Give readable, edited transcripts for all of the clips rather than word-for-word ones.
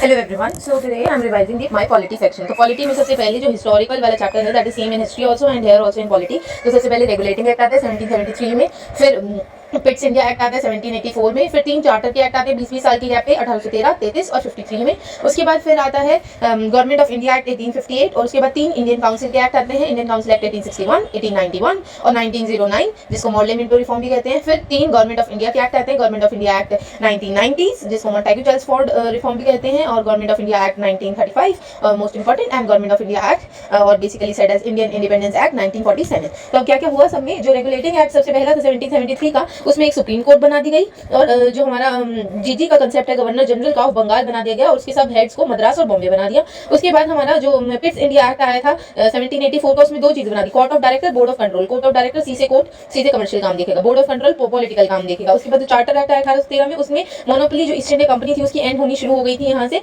Hello everyone. So today I am revising the my polity section. तो polity में सबसे पहले जो historical वाला chapter है that is same in history also and here also in polity. तो सबसे पहले regulating act आता है 1773 में, फिर पिट्स इंडिया एक्ट आता है 1784 में, फिर 3 चार्टर के एक्ट आते हैं 20-20 साल की गैप पे 1813, 33 और 53 में। उसके बाद फिर आता है गवर्नमेंट ऑफ इंडिया एक्ट 1858 और उसके बाद 3 इंडियन काउंसिल के एक्ट आते हैं, इंडियन काउंसिल एक्ट 1861, 1891 और 1909 जिसको मॉडल मिंटो रिफॉर्म भी कहते हैं। फिर 3 गवर्नमेंट ऑफ इंडिया के एक्ट आते हैं, गवर्नमेंट ऑफ इंडिया एक्ट 1990 जिसको मोंटेग्यू चेल्मसफोर्ड रिफॉर्म भी कहते हैं, और government of India act 1935 most important, and government of India act और basically said as Indian independence act 1947। तो अब क्या क्या हुआ सब में, जो रेगुलेटिंग एक्ट सबसे पहला था 1773 का, उसमें एक सुप्रीम कोर्ट बना दी गई और जो हमारा जीजी का कंसेप्ट है गवर्नर जनरल का ऑफ बंगाल बना दिया गया और उसके सब हेड्स को मद्रास और बॉम्बे बना दिया। उसके बाद हमारा जो पिट्स इंडिया एक्ट आया था 1784 का, उसमें 2 चीजें बना दी, court of director, board of control. Court of director सीधे कमर्शियल काम देखेगा, बोर्ड ऑफ कंट्रोल पॉलिटिकल काम देखेगा। उसके बाद जो चार्टर एक्ट आया 1813 में, उसमें मोनोपोली जो ईस्ट इंडिया कंपनी थी उसकी एंड होनी शुरू हो गई थी यहाँ से।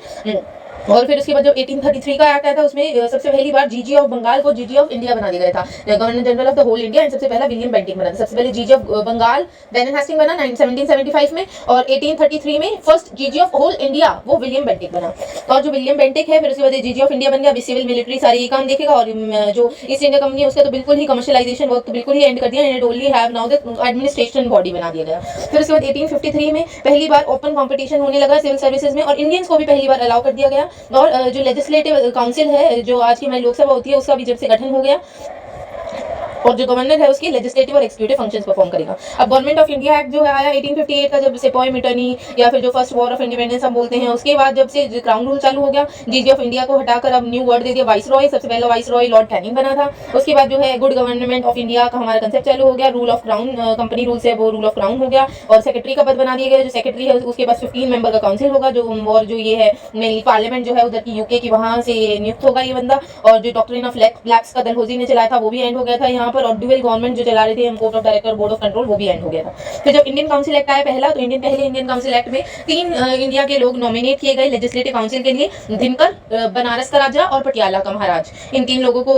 और फिर उसके बाद जो 1833 का एक्ट आया था उसमें सबसे पहली बार जीजी ऑफ बंगाल को जीजी ऑफ इंडिया बना दिया गया था, governor general of the whole India, and सबसे पहला विलियम बेंटिंक बना था। सबसे पहले जीजी ऑफ बंगाल बेन हेस्टिंग बना 1775 में, और 1833 में फर्स्ट जीजी ऑफ होल इंडिया वो विलियम बेंटिक बना। और जो विलियम बेंटिक है फिर उसके बाद जीजी ऑफ इंडिया बन गया, सिविल मिलिट्री सारी ये काम देखेगा, और जो ईस्ट इंडिया कंपनी है उसका तो बिल्कुल ही कमर्शियलाइजेशन वर्क तो बिल्कुल ही एंड कर दिया, and only have now the administration body बना दिया गया। फिर उसके बाद 1853 में पहली बार ओपन कॉम्पिटिशन होने लगा सिविल सर्विसेज में, और इंडियंस को भी पहली बार अलाउ कर दिया गया। और जो लेजिस्लेटिव काउंसिल है जो आज की हमारी लोकसभा होती है उसका भी जब से गठन हो गया, और जो गवर्नर है उसकी लेजिस्लेटिव और एक्सिक्यूटिव फंक्शंस परफॉर्म करेगा। अब गवर्नमेंट ऑफ इंडिया एक्ट जो है आया 1858 का, जब सेपॉय मिटनी या फिर जो फर्स्ट वॉर ऑफ इंडिपेंडेंस हम बोलते हैं, उसके बाद जब से क्राउन रूल चालू हो गया, जीजी ऑफ इंडिया को हटाकर अब न्यू वर्ड दे दिया वाइस रॉय। सबसे पहला वाइस रॉय लॉर्ड कैनिंग बना था। उसके बाद जो है गुड गवर्नमेंट ऑफ इंडिया का हमारा कंसेप्ट चालू हो गया, rule of crown company rule से वो रूल ऑफ क्राउन हो गया, और सेक्रेटरी का पद बना दिया गया। जो सेक्रेटरी है उसके पास 15 मेंबर का काउंसिल होगा, जो और जो ये है मेनली पार्लियामेंट जो है उधर की यूके की वहां से नियुक्त होगा ये बंदा। और जो डॉक्ट्रिन ऑफ लैप्स का डलहौजी ने चलाया था वो भी एंड हो गया था यहाँ पर, और ड्यूअल गवर्नमेंट जो चला रहे थे हम court of director board of control वो भी एंड हो गया था। फिर जब इंडियन काउंसिल एक्ट आया पहला, तो इंडियन काउंसिल एक्ट में 3 इंडिया के लोग नॉमिनेट किए गए लेजिस्लेटिव काउंसिल के लिए, दिनकर, बनारस का राजा और पटियाला का महाराज, इन 3 लोगों को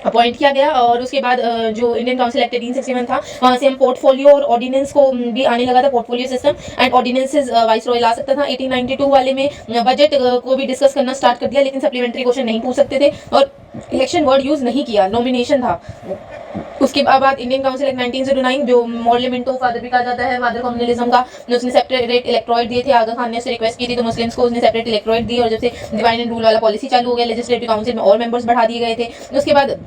अपॉइंट किया गया। और उसके बाद जो इंडियन काउंसिल एक्ट 1861 था वहाँ से हम पोर्टफोलियो और ऑर्डिनेंस को भी आने लगा था, portfolio system and ordinances viceroy ला सकता था। 1892 वाले में बजट को भी डिस्कस करना स्टार्ट कर दिया, लेकिन सप्लीमेंट्री क्वेश्चन नहीं पूछ सकते थे, और इलेक्शन वर्ड यूज नहीं किया, नॉमिनेशन था। उसके बाद इंडियन काउंसिल एक्ट 1909 जो मॉडल मिंटो फादर भी कहा जाता है, फादर कम्युनलिज्म का, उसने सेपरेट इलेक्ट्रोइड दिए थे। आगा खान ने उससे रिक्वेस्ट की थी तो मुस्लिम्स को उसने सेपरेट इलेक्ट्रोइड दी, और जब से डिवाइड एंड रूल वाला पॉलिसी चालू हो गया लेजिस्लेटिव काउंसिल में और मेंबर्स बढ़ा दिए गए थे। उसके बाद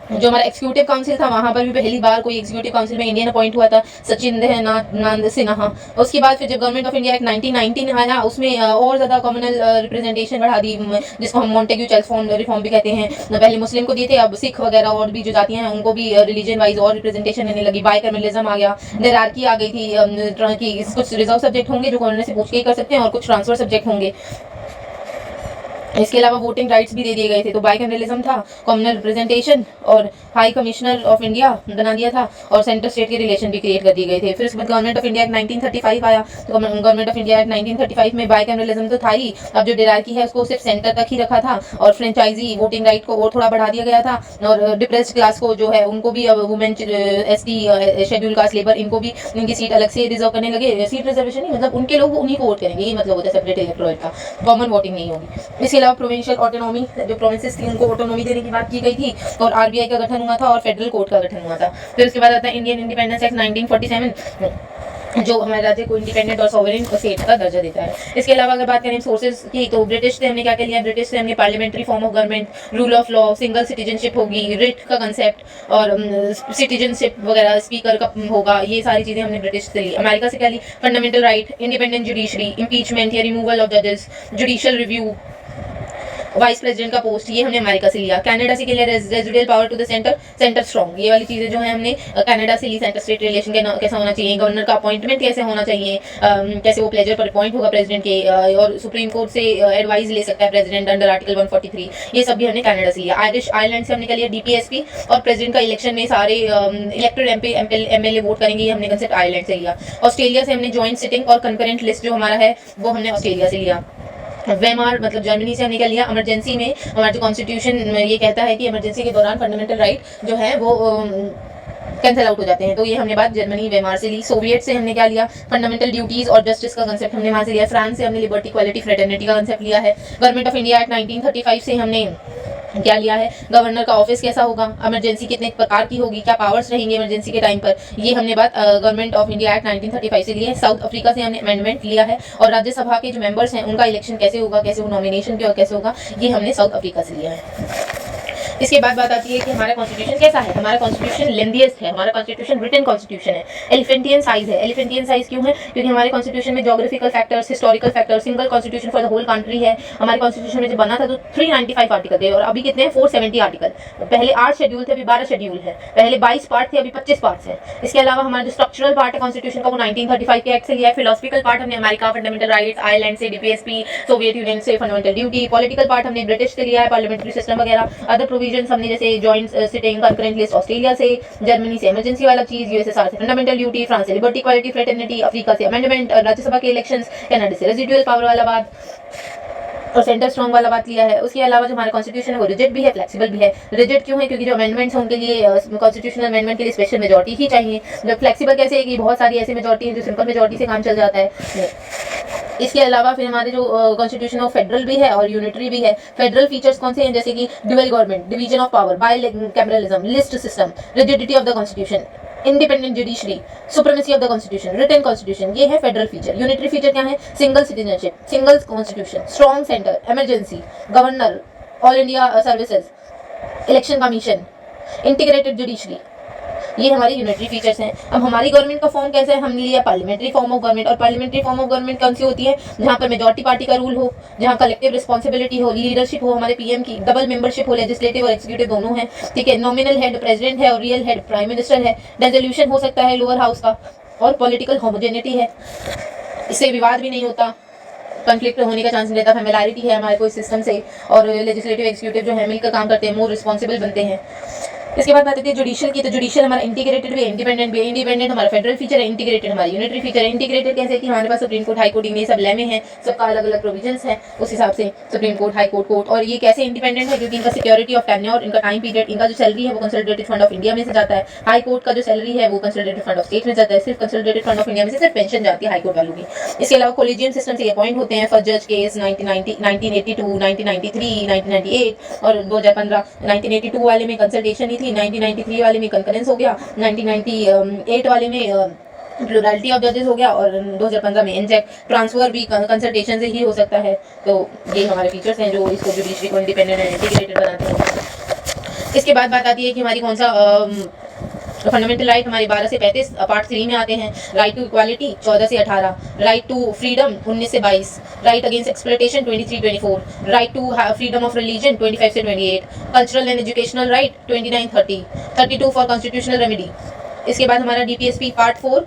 जो हमारा एक्सिक्यूटिव काउंसिल था वहां पर भी पहली बार कोई एक्सिक्यूटिव काउंसिल में इंडियन अपॉइंट हुआ था, सचिन दयानंद सिन्हा। उसके बाद फिर जब गवर्नमेंट ऑफ इंडिया एक्ट 1919 आया उसमें और ज्यादा कम्युनल रिप्रेजेंटेशन बढ़ा दी, जिसको हम मोंटेग्यू चेल्मसफोर्ड रिफॉर्म भी कहते हैं। पहले मुस्लिम को दिए थे, अब सिख वगैरह और भी जो जातियां हैं उनको भी रिलीजन वाइज और रिप्रेजेंटेशन देने लगी, बाइकर्मलिज्म आ गया, हायरार्की आ गई थी कि कुछ रिजर्व सब्जेक्ट होंगे जो गवर्नर से पूछ के ही कर सकते हैं और कुछ ट्रांसफर सब्जेक्ट होंगे। इसके अलावा वोटिंग राइट्स भी दे दिए गए थे। तो बाइकैमरलिज्म था, कम्युनल रिप्रेजेंटेशन और हाई कमिश्नर ऑफ इंडिया बना दिया था, और सेंटर स्टेट के रिलेशन भी क्रिएट कर दिए गए थे। फिर उसके बाद गवर्नमेंट ऑफ इंडिया एक्ट 1935 आया, तो गवर्नमेंट ऑफ इंडिया एक्ट 1935 में बाइकैमरलिज्म तो था ही, अब जो हायरार्की है उसको सिर्फ सेंटर तक ही रखा था, और फ्रेंचाइजी वोटिंग राइट को और थोड़ा बढ़ा दिया गया था, और डिप्रेस्ड क्लास को जो है उनको भी अब women, ST, schedule caste, labour, इनको भी इनकी सीट अलग से रिजर्व करने लगे। सीट रिजर्वेशन नहीं, मतलब उनके लोग उन्हीं को वोट करेंगे, ये मतलब होता है सेपरेट इलेक्टोरेट का, कॉमन वोटिंग नहीं होगी। इसके अलावा प्रोविंशियल ऑटोनॉमी, जो प्रोविंसेस थी उनको ऑटोनॉमी देने की बात की गई थी, और आरबीआई का गठन हुआ था और फेडरल कोर्ट का गठन हुआ था। फिर उसके बाद आता है इंडियन इंडिपेंडेंस एक्ट 1947 जो हमारे राज्य को इंडिपेंडेंट और सॉवरेन स्टेट का दर्जा देता है। इसके अलावा अगर बात करें सोर्सेज की, तो ब्रिटिश से हमने क्या क्या लिया, ब्रिटिश से हमने parliamentary form of government, rule of law, single citizenship होगी, रिट का कंसेप्ट और सिटीजनशिप वगैरह, स्पीकर का होगा, ये सारी चीजें हमने ब्रिटिश से ली। अमेरिका से क्या ली, fundamental right, independent judiciary, impeachment या रिमूवल ऑफ जजेस, जुडिशियल रिव्यू, वाइस प्रेसिडेंट का पोस्ट, ये हमने अमेरिका से लिया। कनाडा से के लिए residual power to the centre strong, ये वाली चीजें जो है हमने कनाडा से ली। सेंटर स्टेट रिलेशन कैसा होना चाहिए, गवर्नर का अपॉइंटमेंट कैसे होना चाहिए, कैसे वो प्लेजर पर अपॉइंट होगा प्रेसिडेंट के, और सुप्रीम कोर्ट से एडवाइस ले सकता है प्रेसिडेंट अंडर आर्टिकल 143, ये सब भी हमने कनाडा से लिया। आयरलैंड से हमने क्या लिया, डीपीएसपी, और प्रेसिडेंट का इलेक्शन में सारे इलेक्टेड एमएलए वोट करेंगे, ये हमने कंसेप्ट आयरलैंड से लिया। ऑस्ट्रेलिया से हमने ज्वाइंट सिटिंग और कंकरेंट लिस्ट जो हमारा है वो हमने ऑस्ट्रेलिया से लिया। वेमार मतलब जर्मनी से हमने क्या लिया, इमरजेंसी में हमारा जो कॉन्स्टिट्यूशन ये कहता है कि इमरजेंसी के दौरान फंडामेंटल राइट जो है वो कैंसिल आउट हो जाते हैं। तो ये हमने बात जर्मनी वेमार से ली। सोवियत से हमने क्या लिया, फंडामेंटल ड्यूटीज और जस्टिस का कंसेप्ट हमने वहाँ से लिया। फ्रांस से हमने लिबर्टी, इक्वालिटी, फ्रेटर्निटी का कंसेप्ट लिया है। गवर्नमेंट ऑफ इंडिया एक्ट 1935 से हमने क्या लिया है, गवर्नर का ऑफिस कैसा होगा, इमरजेंसी कितने प्रकार की होगी, क्या पावर्स रहेंगे इमरजेंसी के टाइम पर, ये हमने बात गवर्नमेंट ऑफ इंडिया एक्ट 1935 से ली है। साउथ अफ्रीका से हमने अमेंडमेंट लिया है और राज्यसभा के जो मेंबर्स हैं उनका इलेक्शन कैसे होगा, कैसे वो नॉमिनेशन के और कैसे होगा, ये हमने साउथ अफ्रीका से लिया है। इसके बाद बात आती है कि हमारा कॉन्स्टिट्यूशन कैसा है। हमारा कॉन्स्टिट्यूशन लेंथीएस्ट है, हमारा कॉन्स्टिट्यूशन रिटन कॉन्स्टिट्यूशन है। एलिफेंटियन साइज है। एलिफेंटियन साइज क्यों है, क्योंकि हमारे कॉन्स्टिट्यूशन में geographical factors, historical factors, single constitution for the whole country है। हमारे कॉन्स्टिट्यूशन में जब बना था तो 395 आर्टिकल थे और अभी कितने हैं, 470 आर्टिकल। पहले 8 शेड्यूल थे, अभी 12 शेड्यूल है। पहले 22 पार्ट थे, अभी 25 पार्ट्स हैं। इसके अलावा हमारा जो स्ट्रक्चरल पार्ट है कॉन्स्टिट्यूशन का वो 1935 के एक्ट से लिया है। फिलोसफिकल पार्ट हमने अमेरिका, फंडामेंटल राइट्स, आयरलैंड से डीपीएसपी, सोवियत यूनियन से फंडामेंटल ड्यूटी। पॉलिटिकल पार्ट हमने ब्रिटिश से लिया है, पार्लियामेंट्री सिस्टम वगैरह। अदर प्रोविजंस हमने जैसे joint sitting concurrent list Australia से, जर्मनी से इमरजेंसी वाला चीज, यूएसएसआर से फंडामेंटल ड्यूटी, फ्रांस से लिबर्टी, इक्वालिटी, फ्रेटर्निटी, अफ्रीका से अमेंडमेंट, राज्यसभा के इलेक्शंस, कनाडा से रेजिडुअल पावर वाला बात और सेंटर स्ट्रॉन्ग वाला बात लिया है। उसके अलावा जो हमारा कॉन्स्टिट्यूशन है वो रिजिड भी है, फ्लेक्सिबल भी है। रिजिड क्यों है, क्योंकि जो अमेंडमेंट्स हैं उनके लिए कॉन्स्टिट्यूशनल अमेंडमेंट के लिए स्पेशल मेजॉरिटी ही चाहिए। जब फ्लेक्सिबल कैसे है कि बहुत सारी ऐसी मेजॉरिटी है जो सिंपल मेजॉरिटी से काम चल जाता है। इसके अलावा फिर हमारे जो कॉन्स्टिट्यूशन ऑफ फेडरल भी है और यूनिटरी भी है। फेडरल फीचर्स कौन से हैं, जैसे कि dual government, division of power, bicameralism, list system, rigidity of the constitution, independent judiciary, supremacy of the constitution, written constitution, ये है फेडरल फीचर। यूनिटरी फीचर क्या है, single citizenship, single constitution, strong centre, emergency, governor, all India services, election commission, integrated judiciary, ये हमारी unitary features हैं। अब हमारी government का फॉर्म कैसा है, हमने लिया पार्लियामेंट्री फॉर्म ऑफ गवर्नमेंट। और पार्लियामेंट्री फॉर्म ऑफ गवर्नमेंट कौन सी होती है, जहाँ पर मेजॉरिटी पार्टी का रूल हो, जहाँ कलेक्टिव रिस्पॉन्सिबिलिटी हो, लीडरशिप हो हमारे पीएम की, डबल मेंबरशिप हो, लेजिस्लेटिव और एक्जीक्यूटिव दोनों है, ठीक है। नॉमिनल हेड प्रेसिडेंट है और रियल हेड प्राइम मिनिस्टर है। रेजोल्यूशन हो सकता है लोअर हाउस का और पॉलिटिकल होमोजेनिटी है, इससे विवाद भी नहीं होता, कॉन्फ्लिक्ट होने का चांस नहीं रहता, फेमिलियरिटी है हमारे को इस सिस्टम से और लेजिस्लेटिव एक्जीक्यूटिव जो है मिलकर काम करते हैं, मोर रिस्पॉन्सिबल बनते हैं। इसके बाद बात आती है जुडिशियल की। तो जुडिशियल हमारा इंटीग्रेटेड भी है, इंडिपेंडेंट भी है। इंडिपेंडेंट हमारा फेडरल फीचर है, इंटीग्रेटेड हमारी यूनिटरी फीचर है। इंटीग्रेटेड कैसे कि हमारे पास सुप्रीम कोर्ट, हाई कोर्ट, ये सब लेमे हैं, सबका अलग अलग प्रोविजंस है, उस हिसाब से supreme court, high court, court. और ये कैसे इंडिपेंडेंट है, क्योंकि इनका सिक्योरिटी ऑफ टेन्योर, इनका टाइम पीरियड, इनका जो सैलरी है वो कंसोलिडेटेड फंड ऑफ इंडिया में से जाता है। हाई कोर्ट का जो सैलरी है वो कंसोलिडेटेड फंड ऑफ स्टेट में जाता है, सिर्फ कंसोलिडेटेड फंड ऑफ इंडिया में से सिर्फ पेंशन जाती है हाई कोर्ट वालों की। इसके अलावा कोलिजियम सिस्टम से अपॉइंट होते हैं। फर्स्ट जज केस 1982, 1993, 1998 और 2015। 1982 वाले में कंसल्टेशन ही थी, 1993 वाले में कंकरेंस हो गया, 1998 वाले में प्लुरैलिटी ऑफ जजेस हो गया और 2015 में एनजेक ट्रांसफर भी कंसल्टेशन से ही हो सकता है। तो ये हमारे फीचर्स हैं जो इसको जुडिशरी को इंडिपेंडेंट एंड इंटीग्रेटेड बनाते हैं। इसके बाद बात आती है कि हमारी कौन सा फंडामेंटल राइट हमारे 12 से 35 पार्ट 3 में आते हैं। राइट टू इक्वालिटी 14 से 18, राइट टू फ्रीडम 19 से 22, right against exploitation 23-24, right to freedom of religion 25 से 28, cultural and educational right 29-30, 32 for constitutional remedy. इसके बाद हमारा डीपीएसपी पार्ट 4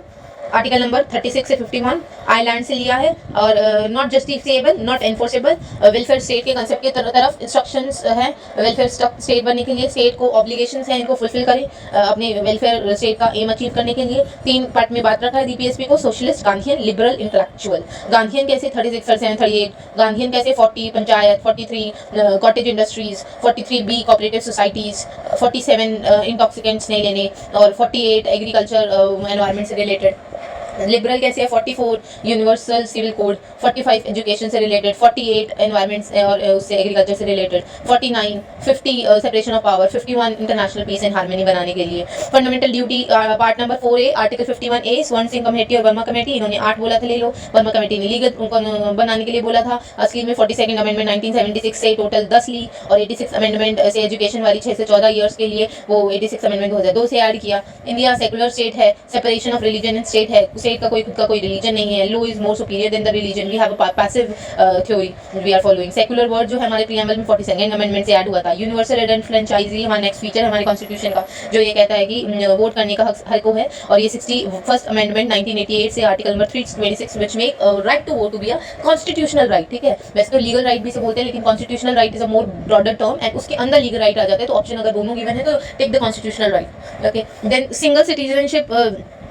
आर्टिकल नंबर 36 से 51 आयरलैंड से लिया है और not justifiable, not enforceable, welfare state के कंसेप्ट की तरफ इंस्ट्रक्शंस हैं। वेलफेयर स्टेट बनने के लिए स्टेट को ऑब्लिगेशंस हैं, इनको फुलफिल करें अपने वेलफेयर स्टेट का एम अचीव करने के लिए। 3 पार्ट में बात रखा है डीपीएसपी को, socialist, Gandhian, liberal, intellectual. Gandhian कैसे 36, 37, 38, गांधीयन कैसे 40 panchayat, 43 cottage industries, 43 B cooperative societies, 47 intoxicants नहीं लेने और 48 एग्रीकल्चर एनवायरनमेंट से रिलेटेड। लिबरल कैसे है 44 यूनिवर्सल सिविल कोड, 45 एजुकेशन से रिलेटेड, 48 एनवायरनमेंट और उससे एग्रीकल्चर से related, 49 50 separation of power, 51 international peace and harmony बनाने के लिए। Fundamental duty part number 4A article 51A स्वर्ण सिंह कमेटी और वर्मा कमेटी, इन्होंने 8 बोला था ले लो, वर्मा कमेटी ने लीगल उनको बनाने के लिए बोला था। असली में 42nd अमेंडमेंट 1976 से टोटल 10 ली और 86 अमेंडमेंट से एजुकेशन वाली 6 से 14 ईयर्स के लिए वो 86 अमेंडमेंट 2002 से ऐड किया। इंडिया सेकुलर स्टेट है, separation of religion and state है, स्टेट का कोई खुद का कोई रिलीजन नहीं है। Law is more superior than the religion, we have a passive theory we are following. Secular word जो है हमारे प्रीएम्बल में 42nd अमेंडमेंट से ऐड हुआ था। यूनिवर्सल एंड फ्रेंचाइजी हमारा नेक्स्ट फीचर है हमारे कॉन्स्टिट्यूशन का, जो ये कहता है कि वोट करने का हक को है और ये 61st अमेंडमेंट 1988 से article number 326 which make right to vote to be a constitutional right. ठीक है, वैसे तो लीगल राइट भी से बोलते हैं लेकिन constitutional right is a more broader term and उसके अंदर लीगल राइट आ जाता है। तो ऑप्शन अगर दोनों गिवन है तो take the constitutional right. Okay, then single citizenship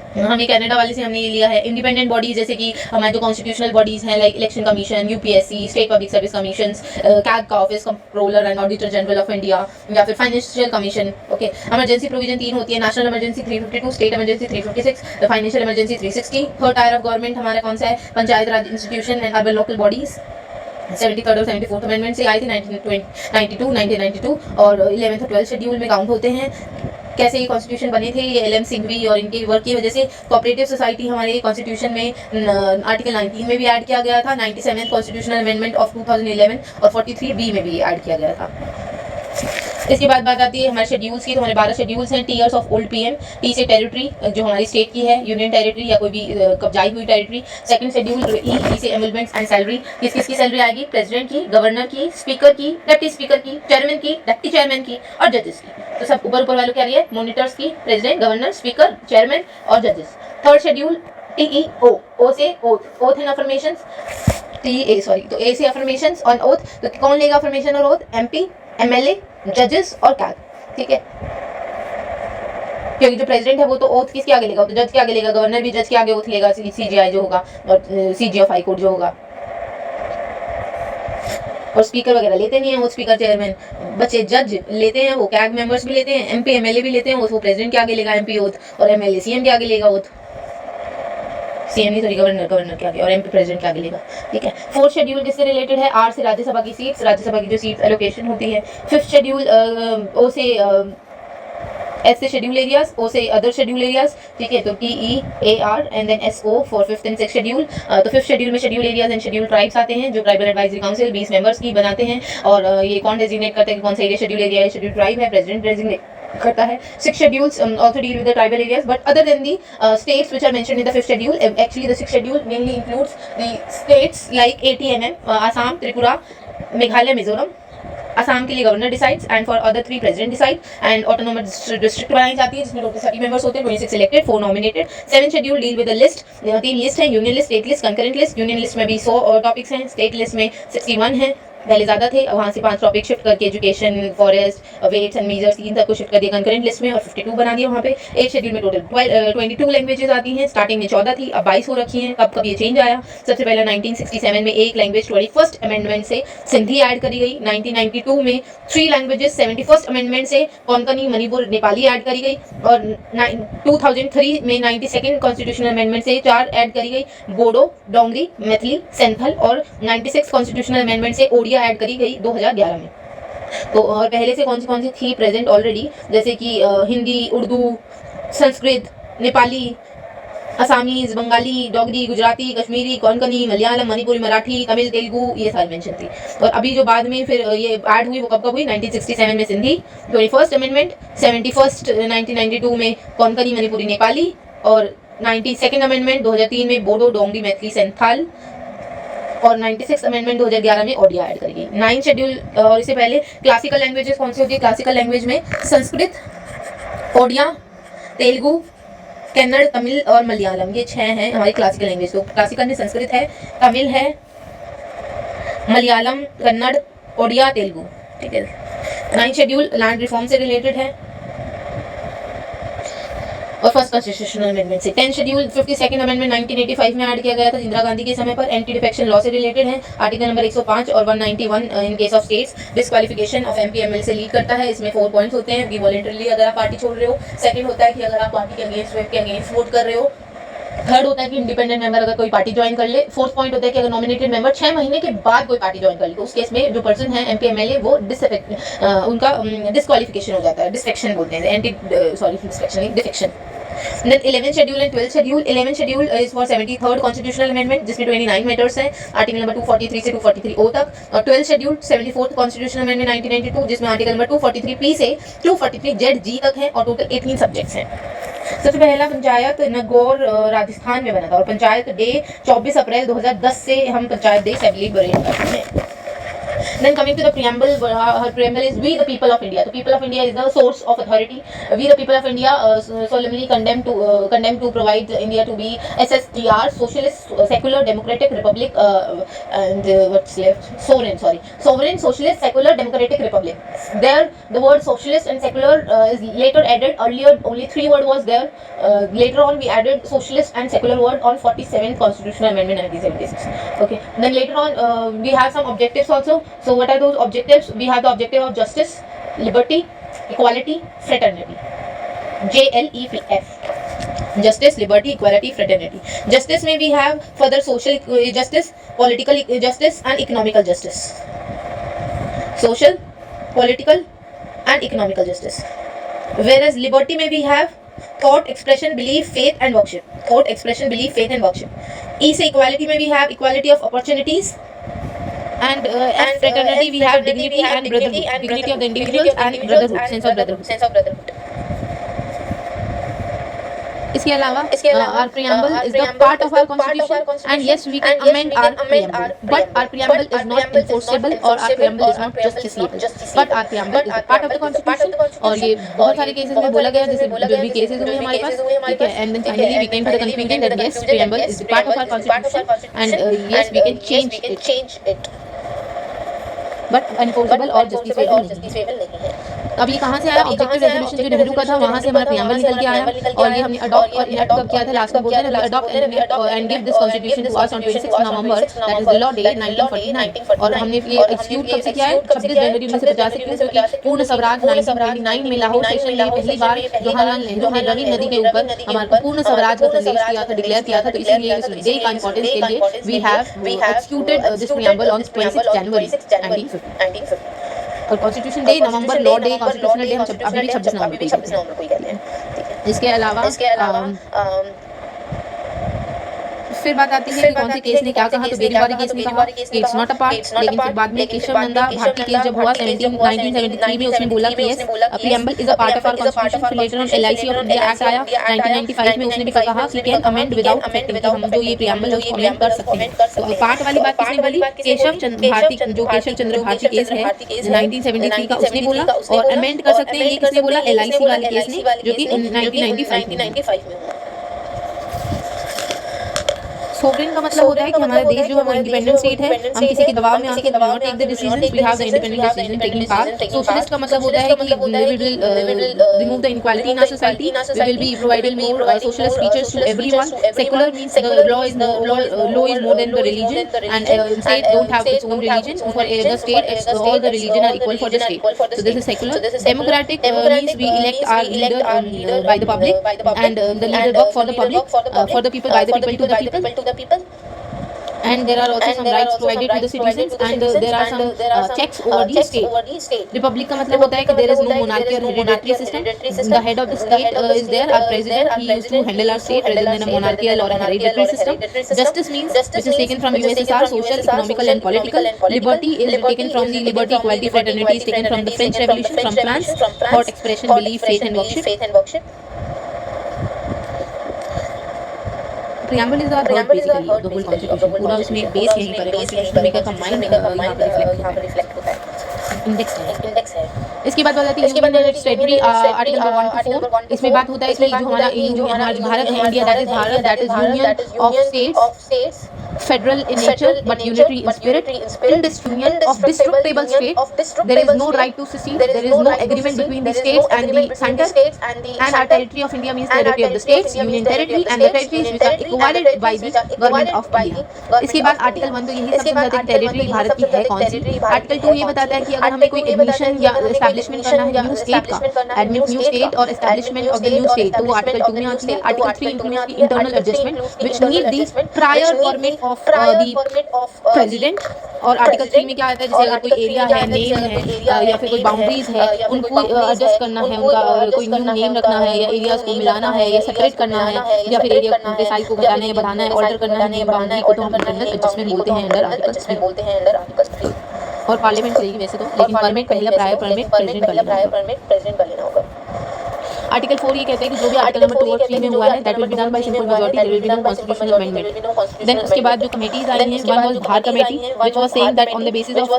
हमें कनाडा वाले से हमने ये लिया है। इंडिपेंडेंट बॉडीज जैसे कि हमारे जो कॉन्स्टिट्यूशनल बॉडीज हैं like election commission, UPSC, state public service commission, CAG का office, controller and auditor general of India, या फिर financial commission. Okay, emergency provision 3 होती है, national emergency 352, state emergency 356, financial emergency 360। Third tier of government हमारा कौन सा है? Panchayat raj institution and urban local bodies. 73rd और 74th अमेंडमेंट से आई थी 1992 और 11th और 12th शेड्यूल में काउंट होते हैं। कैसे ये कॉन्स्टिट्यूशन बने थे? ये एल.एम. सिंघवी और इनके वर्क की वजह से कोऑपरेटिव सोसाइटी हमारे कॉन्स्टिट्यूशन में आर्टिकल 19 में भी ऐड किया गया था, 97th कॉन्स्टिट्यूशनल अमेंडमेंट ऑफ 2011 और 43B में भी ऐड किया गया था। इसके बाद बात आती है हमारे शेड्यूल्स की। तो हमारे 12 शेड्यूल्स हैं। T years of old PM, T से टेरिटरी जो हमारी स्टेट की है, यूनियन टेरिटरी या कोई भी कब्जाई हुई टेरिटरी। सेकंड शेड्यूल ई से एमुलमेंट्स एंड सैलरी। किस किस की सैलरी आएगी? प्रेसिडेंट की, गवर्नर की, स्पीकर की, डिप्टी स्पीकर की, चेयरमैन की, डिप्टी चेयरमैन की और जजेस की। तो सब ऊपर वालों क्या रही है? मॉनिटर्स की, प्रेसिडेंट, गवर्नर, स्पीकर, चेयरमैन और जजेस। थर्ड शेड्यूल TEO, ओ से ओथ, ओथ एंड अफर्मेशंस। तो ए से अफर्मेशंस और ओथ। तो कौन लेगा अफर्मेशन और ओथ? MP, MLA, जजेस और कैग। ठीक है, क्योंकि जो प्रेसिडेंट है वो तो ओथ किसके आगे लेगा? तो जज के आगे लेगा, गवर्नर भी जज के आगे ओथ लेगा, CGI जो होगा और CG ऑफ हाई कोर्ट जो होगा। और स्पीकर वगैरह लेते नहीं है वो, स्पीकर चेयरमैन। बच्चे जज लेते हैं वो, कैग मेंबर्स भी लेते हैं, MP MLA भी लेते हैं वो प्रेसिडेंट के आगे लेगा MP ओथ और MLA CM के आगे लेगा ओथ। CM नहीं, सॉरी, गवर्नर के आगे और MP प्रेसिडेंट के आगे लेगा। ठीक है। फोर्थ शेड्यूल किससे रिलेटेड है? R से राज्यसभा की सीट्स, राज्यसभा की जो सीट्स एलोकेशन होती है। फिफ्थ शेड्यूल O से S से शेड्यूल एरियाज, O से अदर शेड्यूल एरियाज। ठीक है, तो TEAR and then SO for fifth and sixth schedule. तो फिफ्थ शेड्यूल में schedule areas and schedule tribes आते हैं जो ट्राइबल एडवाइजरी काउंसिल 20 मेंबर्स की बनाते हैं। और ये कौन डेजिग्नेट करते हैं कि कौन सा एरिया शेड्यूल एरिया है, शेड्यूल ट्राइब है, प्रेसिडेंट डेजिग्नेट करता है। Six schedules also deal with the tribal areas, but other than the states which are mentioned in the fifth schedule, actually the sixth schedule mainly includes the states like ATMM, Assam, Tripura, Meghalaya, Mizoram. Assam के लिए governor decides and for other 3 president decide and autonomous district बनाई जाती है जिसमें total 30 members होते हैं, 26 elected, 4 nominated. 7th schedule deal with the list. 3 list है, union list, state list, concurrent list. Union list में भी 100 टॉपिक्स हैं, स्टेट लिस्ट में 61 है, पहले ज़्यादा थे, वहाँ से 5 टॉपिक शिफ्ट करके education, forest, weights and measures 3 तक को शिफ्ट कर दिया कंकरेंट लिस्ट में और 52 बना दिया वहाँ पे। 8 शेड्यूल में टोटल 22 लैंग्वेजेस आती हैं, स्टार्टिंग में 14 थी, अब 22 हो रखी हैं। कब ये चेंज आया? सबसे पहले 1967 में एक लैंग्वेज 21st अमेंडमेंट से सिंधी ऐड करी गई। 1992 में 3 लैंग्वेजेस 71st अमेंडमेंट से कोंकणी, मणिपुर, नेपाली ऐड करी गई और 2003 में 92nd कॉन्स्टिट्यूशनल अमेंडमेंट से 4 ऐड करी गई, बोडो, डोंगरी, मैथिली, सेंथल और 96 कॉन्स्टिट्यूशनल अमेंडमेंट से ओडिया ऐड करी गई 2011 में। तो और पहले से कौन सी थी प्रेजेंट ऑलरेडी, जैसे कि हिंदी, उर्दू, संस्कृत, नेपाली, असामीज, बंगाली, डोगरी, गुजराती, कश्मीरी, कोंकणी, मलयालम, मणिपुरी, मराठी, तमिल, तेलुगु, ये सारी मेंशन थी। और अभी जो बाद में फिर ये ऐड हुई वो कब हुई? 1967 में सिंधी, 21st अमेंडमेंट, 71st 1992 में कोंकणी, मणिपुरी, नेपाली और 92nd अमेंडमेंट 2003 में बोडो, डोंगरी, मैथिली, सेंथाल और 96 अमेंडमेंट 2011 में ओडिया ऐड करी गई। 9 शेड्यूल और इससे पहले क्लासिकल लैंग्वेजेस कौन सी होती है? क्लासिकल लैंग्वेज में संस्कृत, ओडिया, तेलुगु, कन्नड़, तमिल और मलयालम, ये 6 हैं हमारी क्लासिकल लैंग्वेज। तो क्लासिकल में संस्कृत है, तमिल है, मलयालम, कन्नड़, ओडिया, तेलुगु। ठीक है। 9 शेड्यूल लैंड रिफॉर्म से रिलेटेड है और फर्स्ट कॉन्स्टिट्यूशनल अमेंडमेंट से। 10 शेड्यूल 52nd अमेंडमेंट 1985 में ऐड किया गया था इंदिरा गांधी के समय पर, एंटी डिफेक्शन लॉ से रिलेटेड है। आर्टिकल नंबर 105 और 191 in case of states disqualification of MP ML से लीड करता है। इसमें 4 पॉइंट्स होते हैं कि वॉलंटरली अगर आप पार्टी छोड़ रहे हो, सेकंड होता है कि अगर आप पार्टी के अगेंस्ट वोट कर रहे हो, थर्ड होता है कि इंडिपेंडेंट मेंबर अगर कोई पार्टी ज्वाइन कर ले, फोर्थ पॉइंट होता है कि अगर नॉमिनेटेड मेंबर 6 महीने के बाद कोई पार्टी ज्वाइन कर ले तो उस केस में जो पर्सन है MP MLA वो उनका डिस्क्वालिफिकेशन हो जाता है, डिस्ट्रैक्शन बोलते हैं, defection. Then 11th schedule and 12th schedule. 11th schedule is for 73rd constitutional amendment जिसमें 29 matters हैं, आर्टिकल नंबर 243 से 243O तक। और 12th schedule 74th constitutional amendment 1992 जिसमें आर्टिकल नंबर 243P से 243ZG तक है और टोटल 18 सब्जेक्ट्स हैं। सबसे पहला पंचायत नगौर राजस्थान में बना था और पंचायत डे 24 अप्रैल 2010 से हम पंचायत डे सेलिब्रेट करते हैं। Then coming to the preamble, her preamble is we the people of India. The people of India is the source of authority. We the people of India solemnly condemn to provide India to be SSDR, socialist, secular, democratic republic, and what's left? Sovereign, socialist, secular, democratic republic. There, the word socialist and secular is later added. Earlier, only 3 word was there. Later on, we added socialist and secular word on 47th Constitutional Amendment 1976. Okay. Then later on, we have some objectives also. So what are those objectives? We have the objective of justice, liberty, equality, fraternity. JLEF. Justice, liberty, equality, fraternity. Justice may we have further social justice, political justice, and economical justice. Social, political, and economical justice. Whereas liberty may we have thought, expression, belief, faith, and worship. Thought, expression, belief, faith, and worship. E say equality may we have equality of opportunities. And fraternity we have dignity and brotherhood. Dignity of the individuals and brotherhood, sense of brotherhood. इसके अलावा our preamble is the part of our constitution, and yes we can amend our preamble, but our preamble is not enforceable or our preamble is not justiciable, but our preamble is a part of the constitution. और ये बहुत सारे cases में बोला गया, जैसे जो भी cases हुए हमारे पास, ठीक है, and then finally we came to the conclusion that yes preamble is part of our constitution and yes we can change it, but enforceable और justifiable नहीं है. अब ये कहाँ से आया? ऑब्जेक्टिव रेजोल्यूशन जो नेहरू का था वहाँ से हमारा प्रियम्बल निकल के आया, और ये हमने अडॉप्ट और इनैक्ट कब किया था? लास्ट में बोलते हैं ना, adopt and give this constitution to us on 26 November, that is the law day 1949. और हमने ये एक्सक्यूट कब से किया है? 26 जनवरी 1950 से, क्योंकि पूर्ण स्वराज 1929 में लाहौर सेशन में पहली बार जवाहरलाल नेहरू ने रवि नदी के ऊपर हमारे पूर्ण स्वराज का संदेश दिया था, डिक्लेयर किया था. तो इसलिए इस डे का इंपॉर्टेंस के लिए we have executed this preamble on 26 January 1950. और constitution day, November law day, constitutional day हम अभी भी 26 नवंबर को ही कहते हैं. इसके अलावा फिर बात आती है कि कौन से केस ने क्या कहा. तो बेरीवारी केस ने कहा कि इट्स नॉट अ पार्ट, लेकिन फिर बाद में केशव नंदा भारती केस जब हुआ 1973 में, उसने बोला कि yes preamble is a part of our constitution. फिर later on LIC of India act आया 1995 में, उसने भी कहा कि कैन अमेंड विदाउट अफेक्टिंग, कि हम जो ये प्रियम्बल है उसको अमेंड कर सकते हैं. तो पार्ट वाली बात किसने बोली? केशव चंद्र भारती, जो केशव चंद्र भारती केस है 1973 का, उसने बोला. और अमेंड कर सकते हैं ये किसने बोला? एलआईसी वाले केस ने, जो कि 1995 में. सोवरेन का मतलब होता है कि हमारा देश जो है वो इंडिपेंडेंट स्टेट है, हम किसी के दबाव में आके not take the decisions, we have the independent decision taking power. Socialist का मतलब होता है कि we will remove the inequality in our society, we will be providing more socialist features to everyone. Secular means the law is more than the religion, and state don't have its own religion. For the state all the religion are equal for the state. So this is secular. Democratic means we elect our leader by the public, and the leader work for the public, for the people, by the people, to the people. And there are also some rights provided to the citizens, and there are some checks over the state. Republic का मतलब होता है कि there is no monarchy or hereditary system. The head of the state is there, our president. He used to handle our state rather than a monarchical or a hereditary system. Justice means which is taken from USSR, social, economical and political. Liberty is taken from the liberty, equality, fraternity is taken from the French Revolution, from France. Thought, expression, belief, faith and worship. Preamble is the head basically of the whole constitution. पूरा उसमें base यहीं पर है, constitution maker का mind यहाँ पर reflect होता है. इंडेक्स है. इसके बाद बात आती है human rights territory, article 1 to 4. इसमें बात होता है कि जो हमारा भारत है, India, that is union of states, federal in nature but unitary in spirit. In this union of destructible state, there is no right to secede. There is no agreement between the states and the center. And our territory of India means territory of the states, union territory, and the territories which are equated by the government of India. इसके बाद article 1 तो यही सब समझाते हैं territory Bharat की है कौन सी. आर्टिकल 2 ये बताता है कि अगर हमें कोई एडमिशन या एस्टैब्लिशमेंट करना है न्यू स्टेट का, एडमिट न्यू स्टेट और establishment of the new state, तो वो आर्टिकल 2 में आती है. Article 3 includes the internal adjustment which need the prior permit of the president. और आर्टिकल 3 में क्या आता है, जैसे अगर कोई एरिया है, नेम है या फिर कोई बाउंड्रीज है, उनको एडजस्ट करना है, उनका कोई न्यू नेम रखना है या एरियाज को मिलाना है या सेपरेट करना है या फिर एरिया के साइज को घटाना है, बढ़ाना है, ऑल्टर करना है बाउंड्री को, तो हम इंटरनल एडजस्टमेंट बोलते हैं अंडर आर्टिकल 3. और पार्लियामेंट करेगी वैसे तो, लेकिन परमिट पहले प्रायर परमिट प्रेसिडेंट का लेना होगा. आर्टिकल 4 ये कहता है कि जो भी आर्टिकल नंबर 2 और 3 में हुआ है that will be done by simple majority, there will be no constitutional amendment. Then उसके बाद जो कमेटीज आई हैं, one was Dhar committee which was saying that on the basis of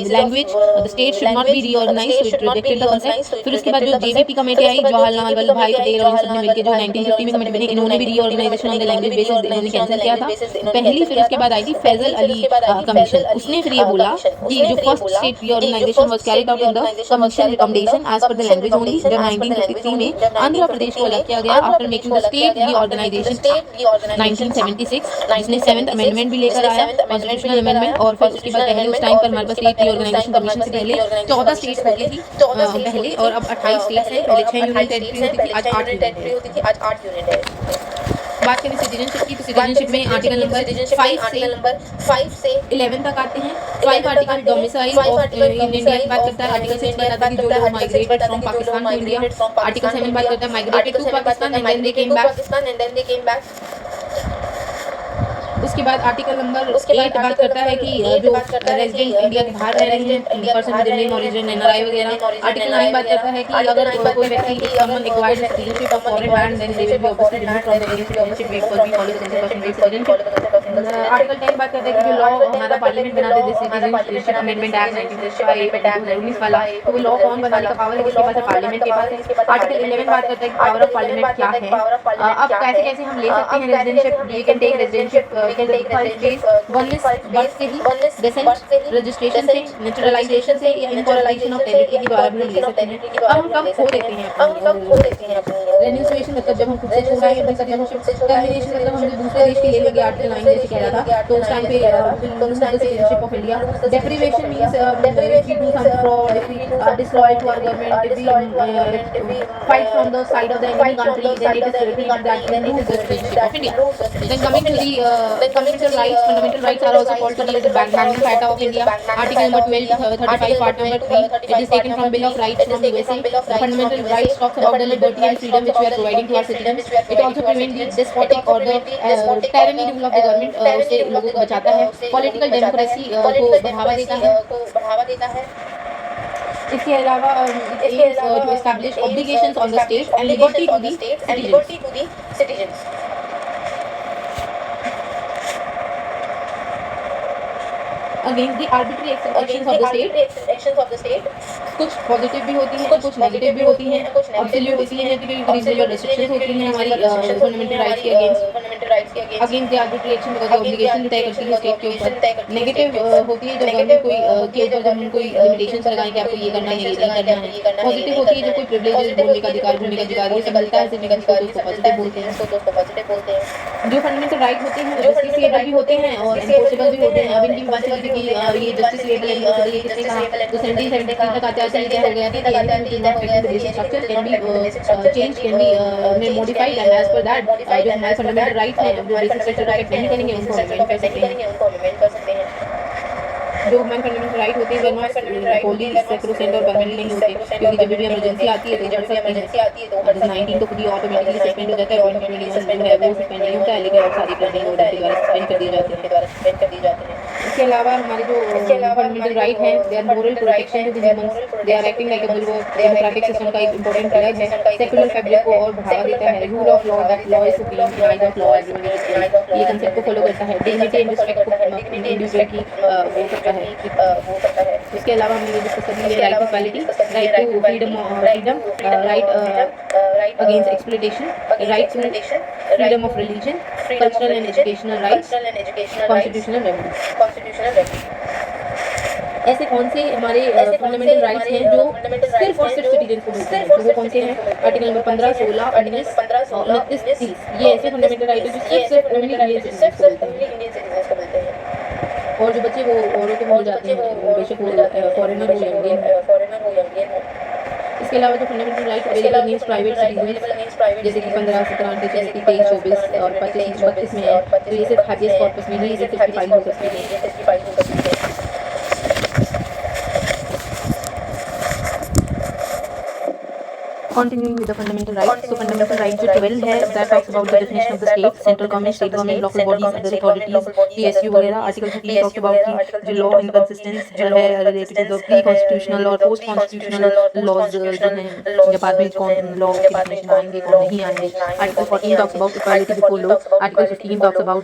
language the state should not be reorganised, so it rejected the concept. फिर उसके बाद जो JVP committee आई, जवाहरलाल वल्लभ भाई पटेल और इन सब ने मिलकर जो 1950 में कमेटी बनी, इन्होंने भी reorganisation on the language basis इन्होंने कैंसिल किया था पहली। फिर उसके बाद आई थी फैजल अली कमीशन, उसने फिर ये बोला कि जो first state reorganisation was carried out in the commission recommendation as per the language only, जब 1953 में आंध्र प्रदेश को अलग किया गया after making the state reorganisation 1976, जिसने 7th अमेंडमेंट भी लेकर आया, कॉन्स्टिट्यूशनल अमेंडमेंट। और फिर उसके बाद पहले उस टाइम पर हमारे पास स्टेट रीऑर्गेनाइजेशन कमीशन से पहले 14 स्टेट्स होती थी पहले, और अब 28 स्टेट्स हैं। पहले 6 यूनियन टेरिटरी होती थी, आज 8 यूनियन टेरिटरी। बात करें सिटीजनशिप की, तो सिटीजनशिप में आर्टिकल नंबर 5 से 11 तक आते हैं। 5 article domicile of in India की बात करता है। आर्टिकल 6 बताता है कि जो लोग migrated from Pakistan to India. Article 7 बात करता है migrated to Pakistan and then they came back. उसके बाद आर्टिकल नंबर 8 बात करता है कि जो रेजिडेंट इंडिया के बाहर रह रहे हैं, person with Indian origin, NRI वगैरह। आर्टिकल 9 बात करता है कि अगर कोई व्यक्ति someone acquired citizenship of foreign land then they will be obviously removed from the citizenship because we follow the constitution based citizenship. Article 10 बात करता है कि जो लॉ हमारा पार्लियामेंट बनाते थे सिटीजनशिप अमेंडमेंट एक्ट 1965 वाला, तो वो लॉ कौन बनाने का पावर है, किसके पास है? पार्लियामेंट के पास है। आर्टिकल 11 बात करता है कि पावर ऑफ पार्लियामेंट क्या है। अब कैसे कैसे हम ले सकते हैं रेजिडेंशिप, वी कैन टेक रेजिडेंशिप रजिस्ट्रेशन से, नेचुरलाइजेशन से या इनकॉर्पोरेशन ऑफ टेरिटरी के द्वारा भी हम ले सकते हैं। अब हम कब खो देते हैं रेन्यूएशन, मतलब जब हम खुद से छो रहे हैं अपनी सिटीजनशिप। टर्मिनेशन मतलब हम दूसरे देश के ले लेंगे, आर्टिकल 9 जैसे कह रहा था, तो उस टाइम पे citizenship of India. Deprivation means if we do some fraud, if we disloyal to our government, if we fight from the side of the enemy country, then it is treated that then it is citizenship of India. Then coming to the fundamental rights are also called to be the Magna Carta of India. Article number 12 to 35, part number 3, it is taken from Bill of Rights from USA. The fundamental rights talks about the liberty and freedom which we are providing to our citizens. It also prevents the despotic or the tyranny rule of the government, उससे लोगों को बचाता है। Political democracy को बढ़ावा देता है। इसके अलावा to establish obligations on the state and liberty to the citizens. Against the arbitrary actions of the state, कुछ पॉजिटिव भी होती हैं, कुछ नेगेटिव भी होती हैं, एब्सोल्यूट होती हैं, रीजनल रेस्ट्रिक्शंस होती हैं हमारी फंडामेंटल राइट्स के against the arbitrary action because obligation तय करती है स्टेट के ऊपर। नेगेटिव होती है जब गवर्नमेंट कोई के ऊपर जब हम कोई लिमिटेशंस लगाएं कि आपको ये करना है, ये नहीं करना है। पॉजिटिव होती है जब कोई प्रिविलेजेस, बोलने का अधिकार, घूमने का अधिकार, ये सब मिलता है सिटीजन को, तो उसको पॉजिटिव बोलते हैं। जो फंडामेंटल राइट होते हैं जस्टिस लेबल भी होते हैं और एनफोर्सेबल भी होते हैं। अब इनकी बात चली थी कि ये जस्टिस लेबल एनफोर्सेबल ये किसने कहा, तो 1773 तक आते आते क्या हो गया था कि anything that affects the basic structure can be changed, can be modified, and as per that जो हमारे फंडामेंटल राइट्स हैं जो बेसिक स्ट्रक्चर अफेक्ट नहीं करेंगे उनको अमेंड कर सकते हैं। जो हमारे फंडामेंटल राइट होते हैं वो होली सेक्रोसेंट और परमानेंट नहीं होते, क्योंकि जब भी इमरजेंसी आती है तो जब भी इमरजेंसी आती है तो 19 तो खुद ही ऑटोमेटिकली सस्पेंड हो जाता है, 2021 जो है वो सस्पेंड नहीं होता है, लेकिन और सारी प्लानिंग ऑर्डर के द्वारा सस्पेंड कर दिए जाते हैं। इसके अलावा हमारे जो फंडामेंटल राइट है they are moral protection to the humans, they are acting like a bulwark, democratic system का एक इंपॉर्टेंट पिलर है, सेकुलर फैब्रिक को और बढ़ावा देता है, rule of law that law is supreme, the right of law everyone is equal, ये concept को फॉलो करता है। डिग्निटी एंड रिस्पेक्ट को इंडिविजुअल की वो करता है। इसके अलावा हम ये डिस्कस करेंगे right to equality, right to freedom, right against exploitation, right to freedom of religion, cultural and educational rights, constitutional remedy. ऐसे कौन से हमारे फंडामेंटल राइट्स हैं जो सिर्फ और सिर्फ सिटीजन को मिलते हैं, तो वो कौन से हैं? आर्टिकल नंबर 15, 16, 19, 29, 30, ये ऐसे फंडामेंटल राइट है जो सिर्फ इंडियन सिटीजन को मिलते हैं। और जो बच्चे वो औरों को भूल जाते हैं, बेशक वो फॉरेनर हो या इंडियन हो। इसके अलावा जो fundamental right available means private citizen, जैसे कि 15, 17, 23, 24 और 25, 32 में है, तो ये सिर्फ हाजियस कॉर्पस में ही जस्टिफाइड हो सकती है। Continuing with the fundamental rights, so fundamental rights जो 12 है that talks about the definition of the state, central government, local bodies, other authorities, PSU वगैरह. Article 13 talks about कि जो law inconsistencies है related to the pre-constitutional और post-constitutional laws जो हैं, या बाद में कौन law की definition आएंगे कौन नहीं आएंगे. Article 14 talks about equality before law. Article 15 talks about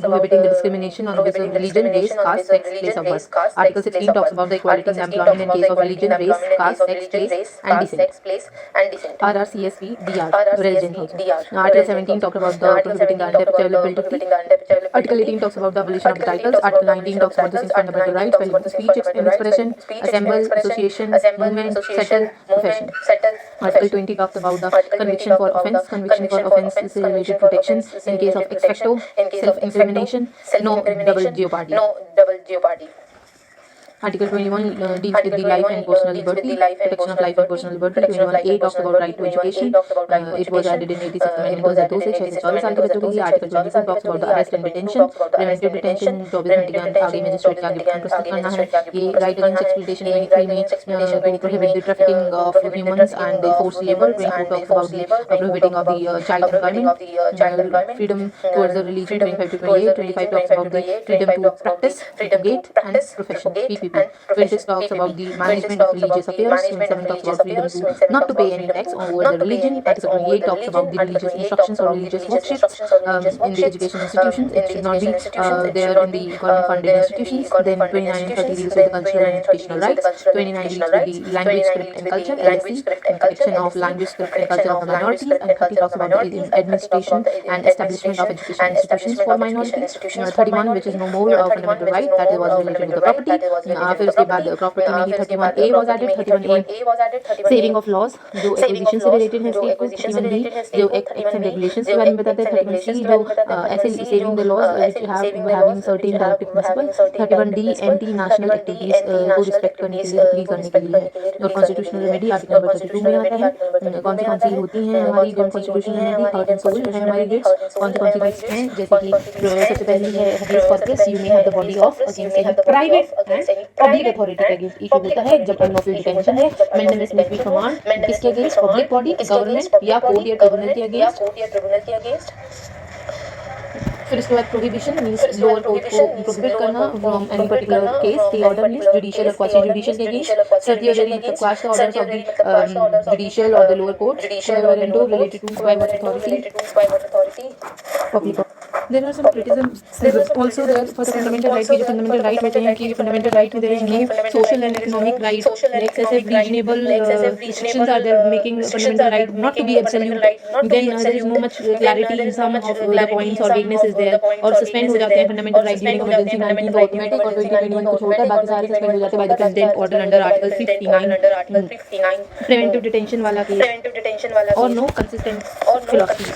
prohibiting the discrimination on the basis of religion, race, caste, sex, place of birth. Article 16 talks about the equality in employment in case of religion, race, caste, sex, place and descent. RRCSP, DR, religion also. Article 17 talks about the prohibiting the untouchability. Article 18 talks about the abolition of the titles. Article 19 talks about the six fundamental rights, freedom of speech and expression, assemble, association, movement, settle, profession. Article 20 talks about the conviction for offence. Conviction for offence is related protection in case of ex facto, self-incrimination, no double jeopardy. Article 21 deals with the life and personal liberty, protection of life and personal liberty. 21A talks about right to education. It was added in 86 amendment 2002 से 6 से 14 साल के बच्चों के लिए. Article 22 talks about the arrest and detention, preventive detention. 24 घंटे के आगे मजिस्ट्रेट के आगे प्रस्तुत करना है. ये right against exploitation 23 में to prohibit the trafficking of humans and the forced labor. 24 talks about the prohibiting of the child employment, freedom towards the religion. 25 to 28. 25 talks about the freedom to practice, propagate and profession. PPP. 26 talks about the management of religious affairs. 27 talks about freedom to not to pay any tax over the religion. Article 28 talks about the religious instructions or religious worksheets in the education institutions. It should not be there in the government funded institutions. Then 29 and 30 deals with the cultural and educational rights. 29 deals with the language, script and culture, LSC, and protection of language, script and culture of the minorities. And 30 talks about the administration and establishment of education institutions for minorities. 31, which is no more a fundamental right, that was related to the property. फिर उसके बाद property में ही 31A was added. 31A saving of laws जो acquisition से related है state को. 31B जो एक्ट्स एंड रेगुलेशंस के बारे में बताते हैं. 31C जो ऐसे saving the laws which having certain directive principle. 31D anti national activities को रिस्पेक्ट करने के लिए अपील करने के लिए है. और कॉन्स्टिट्यूशनल रेमेडी आर्टिकल नंबर 32 में आता है. कौन सी होती हैं हमारी जो constitutional remedy heart and soul है हमारी डेट्स. कौन सी डेट्स हैं जैसे कि सबसे पहली है habeas corpus. You may have the body of against any private and public authority के अगेंस्ट इशू होता है जब अनलॉफुल डिटेंशन है. मेंटेनेंस में भी कमांड किसके अगेंस्ट? पब्लिक बॉडी, गवर्नमेंट या कोर्ट या ट्रिब्यूनल के अगेंस्ट. फिर इसके बाद प्रोहिबिशन मींस लोअर कोर्ट को प्रोहिबिट करना from any particular case. The order means judicial और क्वासी जुडिशियल के अगेंस्ट. सर्टियरी मतलब quash the orders of the judicial और the lower court related to private authority public. There are some criticisms also there for the fundamental right. जो fundamental right होते हैं कि fundamental right में there is no social and economic right. Excessive reasonable restrictions are there making fundamental right not to be absolute. Then there is no much clarity in some of the points or weaknesses there. और suspend हो जाते हैं fundamental right during emergency 19 को automatic और 2021 को छोड़कर बाकी सारे suspend हो जाते हैं by the president order under article 59. Preventive detention वाला केस और no consistent philosophy.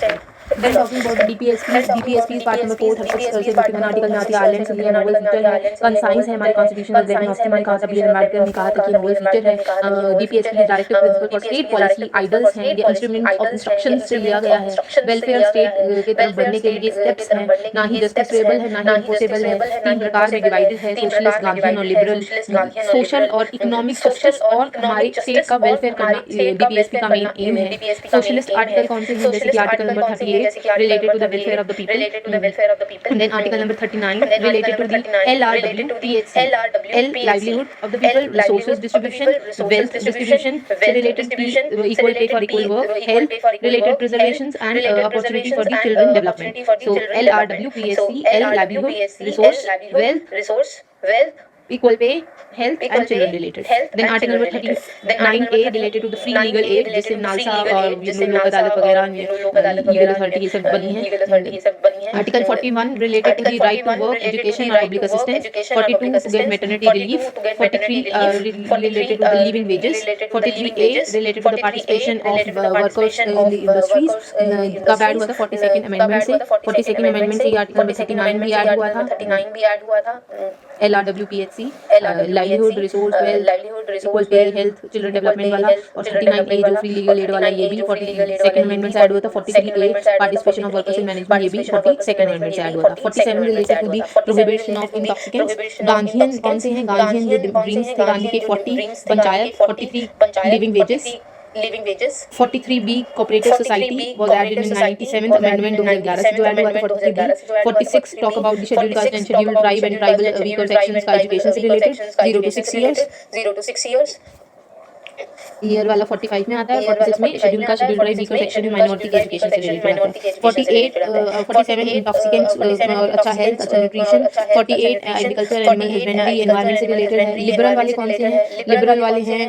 Then talking about the DPSP part number 4 36 से 51 आर्टिकल में आती है. आइलैंड के लिए नोबल फीचर है. कंसाइंस है हमारे कॉन्स्टिट्यूशनल वेबन ऑफ ने कहा था. बी एम्बेडकर ने कहा था कि नोबल फीचर है. DPSP directive principle for state policy idols हैं. ये इंस्ट्रूमेंट ऑफ इंस्ट्रक्शंस से लिया गया है. वेलफेयर स्टेट की तरफ बढ़ने के लिए स्टेप्स हैं. ना ही जस्टिसेबल है ना ही इम्पोसिबल है. 3 प्रकार में डिवाइडेड है. सोशलिस्ट, गांधीयन और लिबरल. सोशल और इकोनॉमिक जस्टिस और हमारे स्टेट का वेलफेयर करना DPSP का मेन एम है. सोशलिस्ट आर्टिकल कौन से हैं जैसे कि article number 38 related to the welfare of the people. And then article number 39 related to the LRWPHC. L livelihood of the people, resources distribution, wealth distribution, related to equal pay for equal work, health related preservations and opportunity for the children development. So LRWPHC, L livelihood, resource, wealth, equal pay, health and children related. Then article number 39A related to the free legal aid जिससे NALSA और लोक अदालत वगैरह legal authority ये सब बनी है. Article 41 related to the right to work, education or public assistance. 42 to get maternity relief. 43 related to the living wages. 43A related to the participation of workers in the industries. कब add हुआ था 42nd amendment से. 42nd amendment से article number 39 भी add हुआ था. LRWPHC livelihood, resource, wealth, equal pay, health, children development वाला. और 39A जो free legal aid वाला ये भी 42nd amendment से ऐड हुआ था. 43A participation of workers in management ये भी 42nd amendment से ऐड हुआ था. 47 related to the prohibition of intoxicants. Gandhian कौन से हैं? गांधीयन जो ड्रीम्स थे गांधी के 40 panchayat. 43 living wages. Living wages. 43B cooperative society was added in 97th amendment 2011 से जो ऐड हुआ था 43B। 46 talk about the scheduled caste and scheduled tribe and tribal weaker sections का एजुकेशन से related 0 to 6 years. 0 to 6 years। Year वाला 45 में आता है। 46 में शेड्यूल का शेड्यूल ट्राइब वीकर सेक्शन में माइनॉरिटी के एजुकेशन से रिलेटेड आता है। 48 47 इंटॉक्सिकेंट्स और अच्छा हेल्थ अच्छा nutrition. 48 agriculture animal husbandry environment से रिलेटेड है। लिबरल वाले कौन से हैं? लिबरल वाले हैं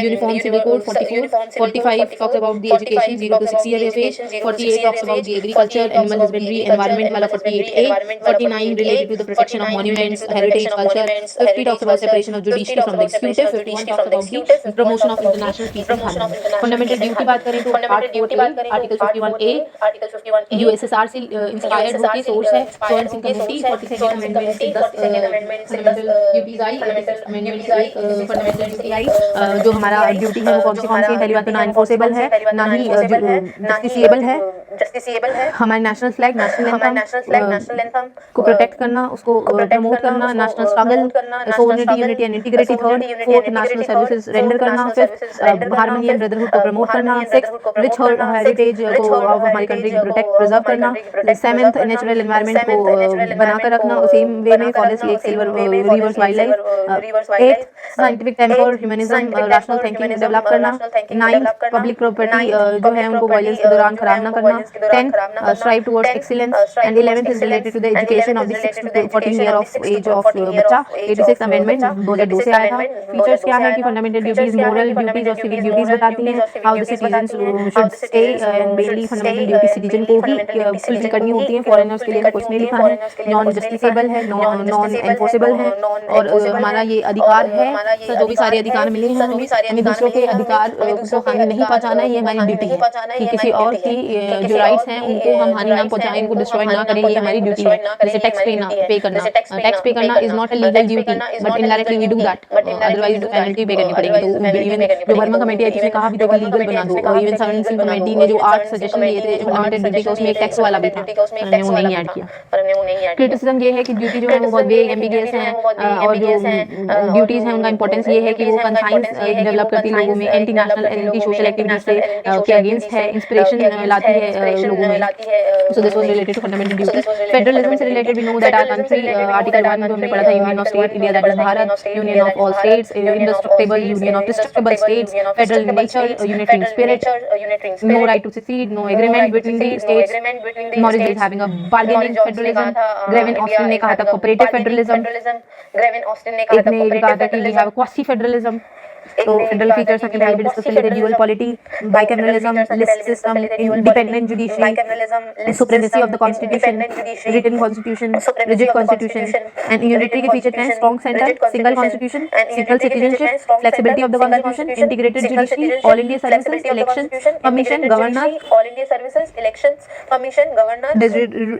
uniform civil code 44। 45 talks about the education 0 to 6 year age. 48 talks about the agriculture animal husbandry environment वाला 48A। 49 related to the protection of monuments heritage culture. 50 talks about separation of judiciary from the executive. 51 talks about the promotion of international peace and harmony. Fundamental duty बात करें तो part 48 article 51A USSR से inspired होकर source है Swaran Singh committee. 42nd amendment से 10 fundamental duties आई। 36 amendment से एक fundamental duty आई। जो हमारा ड्यूटी है वो कौन सी पहली बात तो ना इन्फोर्सेबल है ना ही जस्टिसेबल है। हमारे नेशनल फ्लैग नेशनल एंथम को प्रोटेक्ट करना उसको प्रमोट करना। National struggle sovereignty unity and integrity. Third fourth national services render करना। फिफ्थ हार्मनी एंड ब्रदरहुड को प्रमोट करना। सिक्स्थ रिच हेरिटेज को ऑफ हमारी कंट्री को प्रोटेक्ट प्रिजर्व करना। सेवेंथ नेचुरल एनवायरनमेंट को बनाकर रखना सेम वे में forest lake silver rivers wild life. Eighth scientific temper humanism rational thinking develop करना। नाइन्थ पब्लिक प्रॉपर्टी जो है उनको वायलेंस के दौरान खराब ना करना। 10th strive towards excellence and 11th is related to the education of the 6 to 14 year of age of बच्चा। 86 अमेंडमेंट 2002 से आया था। फीचर्स क्या है कि फंडामेंटल ड्यूटीज मोरल ड्यूटीज और सिविल ड्यूटीज बताती हैं। How the citizens should stay and mainly fundamental duty citizen को ही फुलफिल करनी होती है। फॉरेनर्स के लिए कुछ नहीं लिखा है। नॉन जस्टिसेबल है नॉन एनफोर्सेबल है और हमारा ये अधिकार है। जो भी सारे अधिकार मिले हैं हमें दूसरों के अधिकार को हानि नहीं पहुंचाना है। ये हमारी ड्यूटी है कि किसी और की जो राइट्स हैं उनको हम हानि ना पहुंचाएं उनको डिस्ट्रॉय ना करें। ये हमारी ड्यूटी है। जैसे टैक्स पे करना टैक्स पे करना is not a legal duty but indirectly we do that otherwise penalty pay करनी पड़ेगी। तो इवन जो वर्मा कमेटी आई थी उसने कहा भी तो लीगल बना दो। और इवन 7 सिंह कमेटी ने जो 8 सजेशन दिए थे फंडामेंटल ड्यूटी का उसमें एक टैक्स वाला भी था हमने वो नहीं ऐड किया। क्रिटिसिज्म ये है कि ड्यूटी जो है वो बहुत वेग एम्बिगियस है और जो ड्यूटीज हैं उनका इंपॉर्टेंस ये है कि वो कंसाइंस डेवलप करती है लोगों में anti national anti social activities से के अगेंस्ट है इंस्पिरेशन लाती है लोगों में। So this was related to fundamental duties. Federalism से related we know that our country article 1 जो हमने पढ़ा था union of state India that is Bharat union of all states indestructible union of destructible states federal in nature unitary in spirit no right to secede no agreement between the states Morris is having a bargaining federalism. Granville Austin ने कहा था cooperative federalism. Granville Austin ने कहा था कि we have quasi federalism. तो federal features हमने पहले भी डिस्कस कर लिए थे dual polity bicameralism list system independent judiciary supremacy of the constitution written constitution rigid constitution and unitary के फीचर हैं strong centre single constitution single citizenship flexibility of the constitution integrated judiciary all India services election commission governor all India services elections commission governor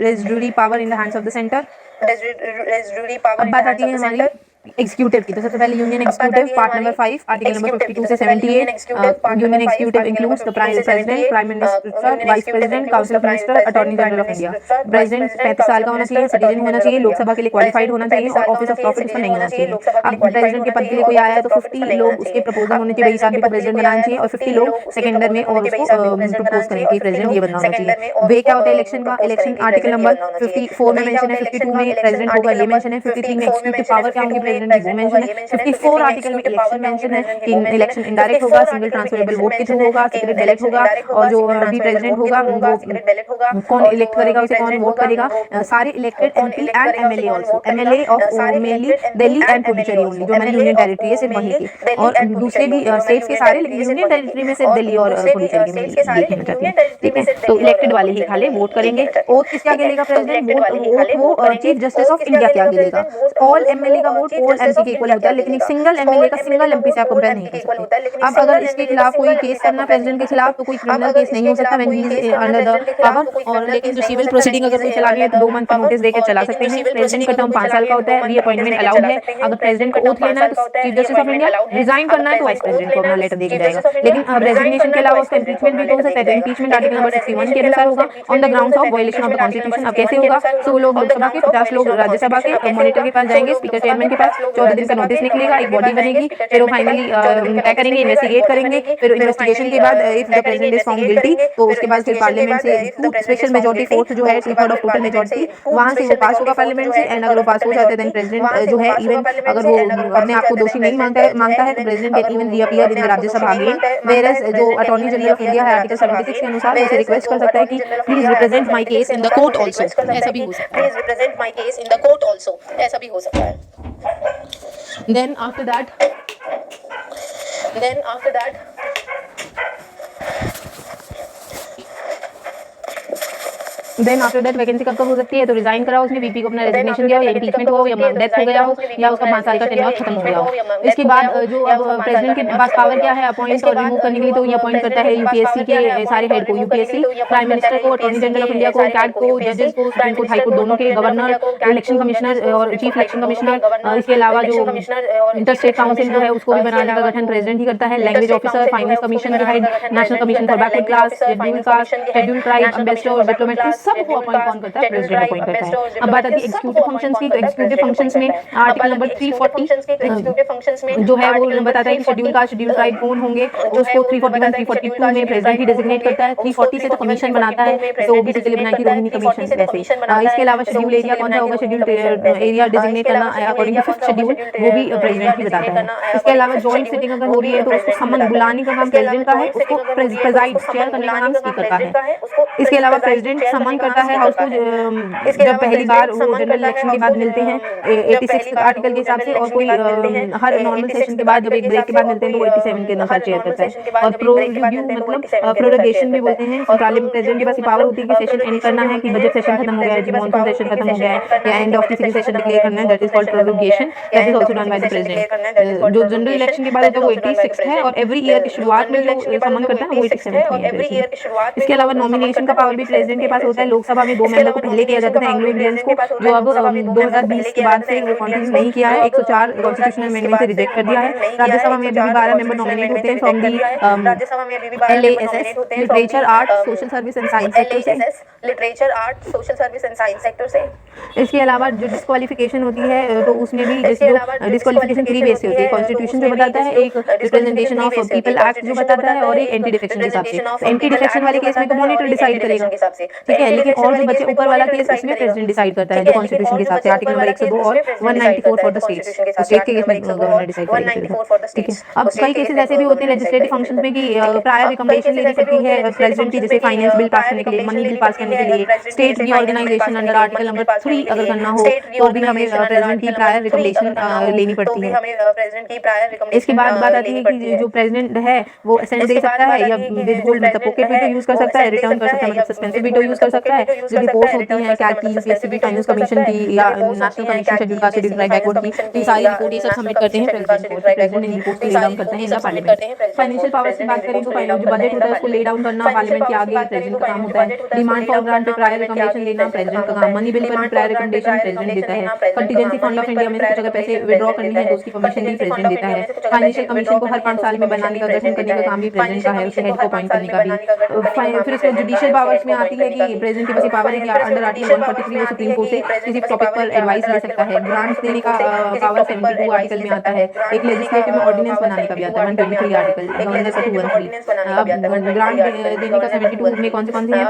residuary power in the hands of the centre residuary power. अब बात आती है हमारी executive की। तो सबसे पहले union executive part number 5 article number 52 से 78 union executive includes the president prime minister vice president council of minister attorney general of India. President 35 साल का होना चाहिए सिटीजन होना चाहिए लोकसभा के लिए क्वालिफाइड होना चाहिए और ऑफिस ऑफ प्रॉफिट उसका नहीं होना चाहिए। अब प्रेसिडेंट के पद के लिए कोई आया है तो 50 लोग उसके प्रपोजल होने चाहिए इस आदमी को प्रेसिडेंट बनाना चाहिए और 50 लोग सेकेंडर में और उसको प्रपोज करेंगे कि प्रेसिडेंट ये बनना होना चाहिए। वे क्या होता है इलेक्शन का इलेक्शन आर्टिकल नंबर 54 में मेंशन है 52 में प्रेसिडेंट होगा ये मेंशन है 53 में एक्जीक्यूटिव पावर क्या होंगी प्रेसिडेंट की वो मेंशन है 54 आर्टिकल में इलेक्शन मेंशन है कि इलेक्शन इनडायरेक्ट होगा सिंगल ट्रांसफरेबल वोट के थ्रू होगा सीक्रेट बैलेट होगा और जो भी प्रेसिडेंट होगा वो कौन इलेक्ट करेगा उसे कौन वोट करेगा। सारे elected MP and MLA also MLA of mainly Delhi and Puducherry only जो हमारी यूनियन टेरिटरी है सिर्फ वहीं की और दूसरे भी स्टेट्स के सारे लेकिन यूनियन टेरिटरी में सिर्फ दिल्ली और पुडुचेरी के देखना चाहते हैं। ठीक है तो इलेक्टेड वाले ही खाली वोट करेंगे। ओथ किसके आगे लेगा प्रेसिडेंट वो चीफ जस्टिस ऑफ इंडिया के आगे लेगा। ऑल एमएलए का वोट ऑल एमपी के इक्वल होता है लेकिन एक सिंगल एमएलए का सिंगल एमपी से आप कंपेयर नहीं कर सकते। अब अगर इसके खिलाफ कोई केस करना प्रेसिडेंट के खिलाफ तो कोई क्रिमिनल केस नहीं हो सकता when he is under the power और लेकिन जो सिविल प्रोसीडिंग अगर कोई चलानी है तो 2 मंथ का नोटिस देकर चला सकते हैं। प्रेसिडेंट का टर्म 5 साल का होता है रीअपॉइंटमेंट अलाउड है। अगर प्रेसिडेंट को ओथ लेना है तो chief justice of India resign करना है तो वाइस प्रेसिडेंट को अपना लेटर देके जाएगा लेकिन रेजिग्नेशन के अलावा उसका इंपीचमेंट भी हो सकता है। इंपीचमेंट आर्टिकल नंबर 61 के अनुसार होगा on the grounds of violation of the constitution. अब कैसे होगा 100 लोग लोकसभा के 50 लोग राज्यसभा के मॉनिटर के पास जाएंगे स्पीकर चेयरमैन के पास 14 दिन का नोटिस निकलेगा, एक बॉडी बनेगी, फिर वो फाइनली तय करेंगे, इन्वेस्टिगेट करेंगे, फिर इन्वेस्टिगेशन के बाद if the president is found guilty तो उसके बाद फिर पार्लियामेंट से स्पेशल मेजोरिटी फोर्थ जो है 2/3 ऑफ टोटल मेजोरिटी वहां से वो पास होगा पार्लियामेंट से। एंड अगर वो पास हो जाता है देन प्रेसिडेंट जो है इवन अगर वो अपने आप को दोषी नहीं मांगता है तो president can even reappear in Rajya Sabha again, whereas जो अटॉर्नी जनरल ऑफ इंडिया है आर्टिकल 76 के अनुसार उसे रिक्वेस्ट कर सकता है कि please represent my case in the court also, ऐसा भी हो सकता है, please represent my case in the court also, ऐसा भी हो सकता है। देन आफ्टर दैट वैकेंसी कब हो सकती है, तो रिजाइन करा उसने, वीपी को अपना रेजिग्नेशन दिया हो या इम्पीचमेंट हो या डेथ हो गया हो या उसका 5 साल का टेन्योर खत्म हो गया हो। इसके बाद जो अब प्रेसिडेंट के पास पावर क्या है अपॉइंट और रिमूव करने के लिए, तो ये अपॉइंट करता है यूपीएससी के सारे हेड को, यूपीएससी, प्राइम मिनिस्टर को, अटॉर्नी जनरल ऑफ इंडिया को, कैट को, जजेस को, सुप्रीम कोर्ट, हाई कोर्ट दोनों के, गवर्नर, इलेक्शन कमिश्नर और चीफ इलेक्शन कमिश्नर। इसके अलावा जो इंटर स्टेट काउंसिल जो है उसको भी बनाने का गठन प्रेसिडेंट ही करता है। लैंग्वेज ऑफिसर, फाइनेंस कमीशन के head, national commission for backward class, schedule caste, schedule tribe, ambassador, diplomat, सबको अपॉइंट करता है प्रेसिडेंट अपॉइंट करता है। अब बात आती है एग्जीक्यूटिव फंक्शंस की, तो एग्जीक्यूटिव फंक्शंस में आर्टिकल नंबर 340 जो है वो बताता है कि शेड्यूल कास्ट, शेड्यूल ट्राइब कौन होंगे, उसको 341 342 में प्रेसिडेंट ही डेजिग्नेट करता है। 340 से तो कमीशन बनाता है, तो ओबीसी के लिए बनाई थी रोहिणी कमीशन वैसे। इसके अलावा शेड्यूल एरिया कौन सा होगा, शेड्यूल एरिया डेजिग्नेट करना अकॉर्डिंग टू 5th शेड्यूल, वो भी प्रेसिडेंट ही बताता है। इसके अलावा जॉइंट सिटिंग अगर हो रही है तो उसको समन बुलाने का काम प्रेसिडेंट का है, उसको प्रेजाइड चेयर करने का काम स्पीकर का है। इसके अलावा प्रेसिडेंट समन करता है हाउस को जब पहली बार वो जनरल इलेक्शन के बाद मिलते हैं 86 आर्टिकल के हिसाब से, और कोई हर नॉर्मल सेशन के बाद जब एक ब्रेक के बाद मिलते हैं तो 87 के अनुसार चेयर करता है। और प्रोरिव्यू मतलब प्रोरोगेशन भी बोलते हैं, पार्लियामेंट प्रेसिडेंट के पास ये पावर होती है कि सेशन एंड करना है, कि बजट सेशन खत्म हो गया है, मॉनसून सेशन खत्म हो गया है या एंड ऑफ किसी सेशन डिक्लेयर करना है, that is called prorogation, that is also done by the president. जो जनरल इलेक्शन के बाद होता है वो 86 है, और एवरी ईयर की शुरुआत में जो समन करता है वो 87 है। इसके अलावा नॉमिनेशन का पावर भी प्रेसिडेंट के पास होता है। लोकसभा में 2 मेंबर को पहले किया जाता था एंग्लो इंडियंस को, जो अब 2020 के बाद से वो कॉन्टिन्यू नहीं किया है, 104 कॉन्स्टिट्यूशनल अमेंडमेंट से रिजेक्ट कर दिया है। राज्यसभा में अभी 12 मेंबर नॉमिनेट होते हैं from the LASS, literature, art, social service and science sector से। इसके अलावा जो डिस्क्वालिफिकेशन होती है तो उसमें भी डिस्क्वालिफिकेशन 3 बेस से होती है। कॉन्स्टिट्यूशन जो बताता है, एक रिप्रेजेंटेशन ऑफ पीपल एक्ट जो बताता है, और एक एंटी डिफेक्शन के हिसाब से। एंटी डिफेक्शन वाले केस में तो मॉनिटर डिसाइड करेगा, ठीक है, लेकिन और जो बच्चे ऊपर वाला केस उसमें प्रेसिडेंट डिसाइड करता है, जो कॉन्स्टिट्यूशन के हिसाब से आर्टिकल नंबर 102 और 194 फॉर द स्टेट के केस में गवर्नर डिसाइड करेगा, ठीक है। अब कई केसेस ऐसे भी होते हैं लेजिस्लेटिव फंक्शंस में कि प्रायर रिकमेंडेशन लेनी पड़ती है प्रेसिडेंट की, जैसे फाइनेंस बिल पास करने के लिए, मनी बिल पास करने के लिए, स्टेट की ऑर्गेनाइजेशन अंडर आर्टिकल नंबर 3 अगर करना हो तो भी हमें प्रेसिडेंट की प्रायर रिकमेंडेशन लेनी पड़ती है। इसके बाद बात आती है कि जो प्रेसिडेंट है वो असेंट दे सकता है या विदहोल्ड मतलब पॉकेट वीटो यूज कर सकता है, रिटर्न कर सकता है मतलब सस्पेंसिव वीटो यूज कर सकता है। जो रिपोर्ट्स होती हैं कैट की, यूपीएससी की, फाइनेंस कमीशन की या national commission schedule caste, schedule tribe, backward की, ये सारी रिपोर्ट ये सब सबमिट करते हैं प्रेसिडेंट को, प्रेसिडेंट इन रिपोर्ट को ले डाउन करते हैं in the parliament. Financial powers की बात करें तो जो बजट होता है उसको ले डाउन करना पार्लियामेंट के आगे प्रेसिडेंट का काम होता है। डिमांड फॉर ग्रांट पे प्रायर रिकमेंडेशन लेना प्रेसिडेंट का काम। मनी बिल पर प्रायर रिकमेंडेशन प्रेसिडेंट देता है। कंटीजेंसी फंड ऑफ इंडिया में से कुछ अगर पैसे विड्रॉ करनी है तो उसकी परमिशन भी प्रेसिडेंट देता है। फाइनेंशियल कमीशन को हर 5 साल में बनाने का, गठन करने का काम भी प्रेसिडेंट का है, उसे हेड को अपॉइंट करने का भी। फिर इसके जुडिशियल पावर्स में आती है कि प्रेसिडेंट के पास पावर है कि अंडर आर्टिकल 143 वो सुप्रीम कोर्ट से किसी टॉपिक पर एडवाइस ले सकता है। ग्रांट्स देने का पावर 72 आर्टिकल में आता है। एक लेजिस्लेटिव में ऑर्डिनेंस बनाने का भी आता है 123 आर्टिकल गवर्नर का 213। अब ग्रांट देने का 72 में कौन से हैं?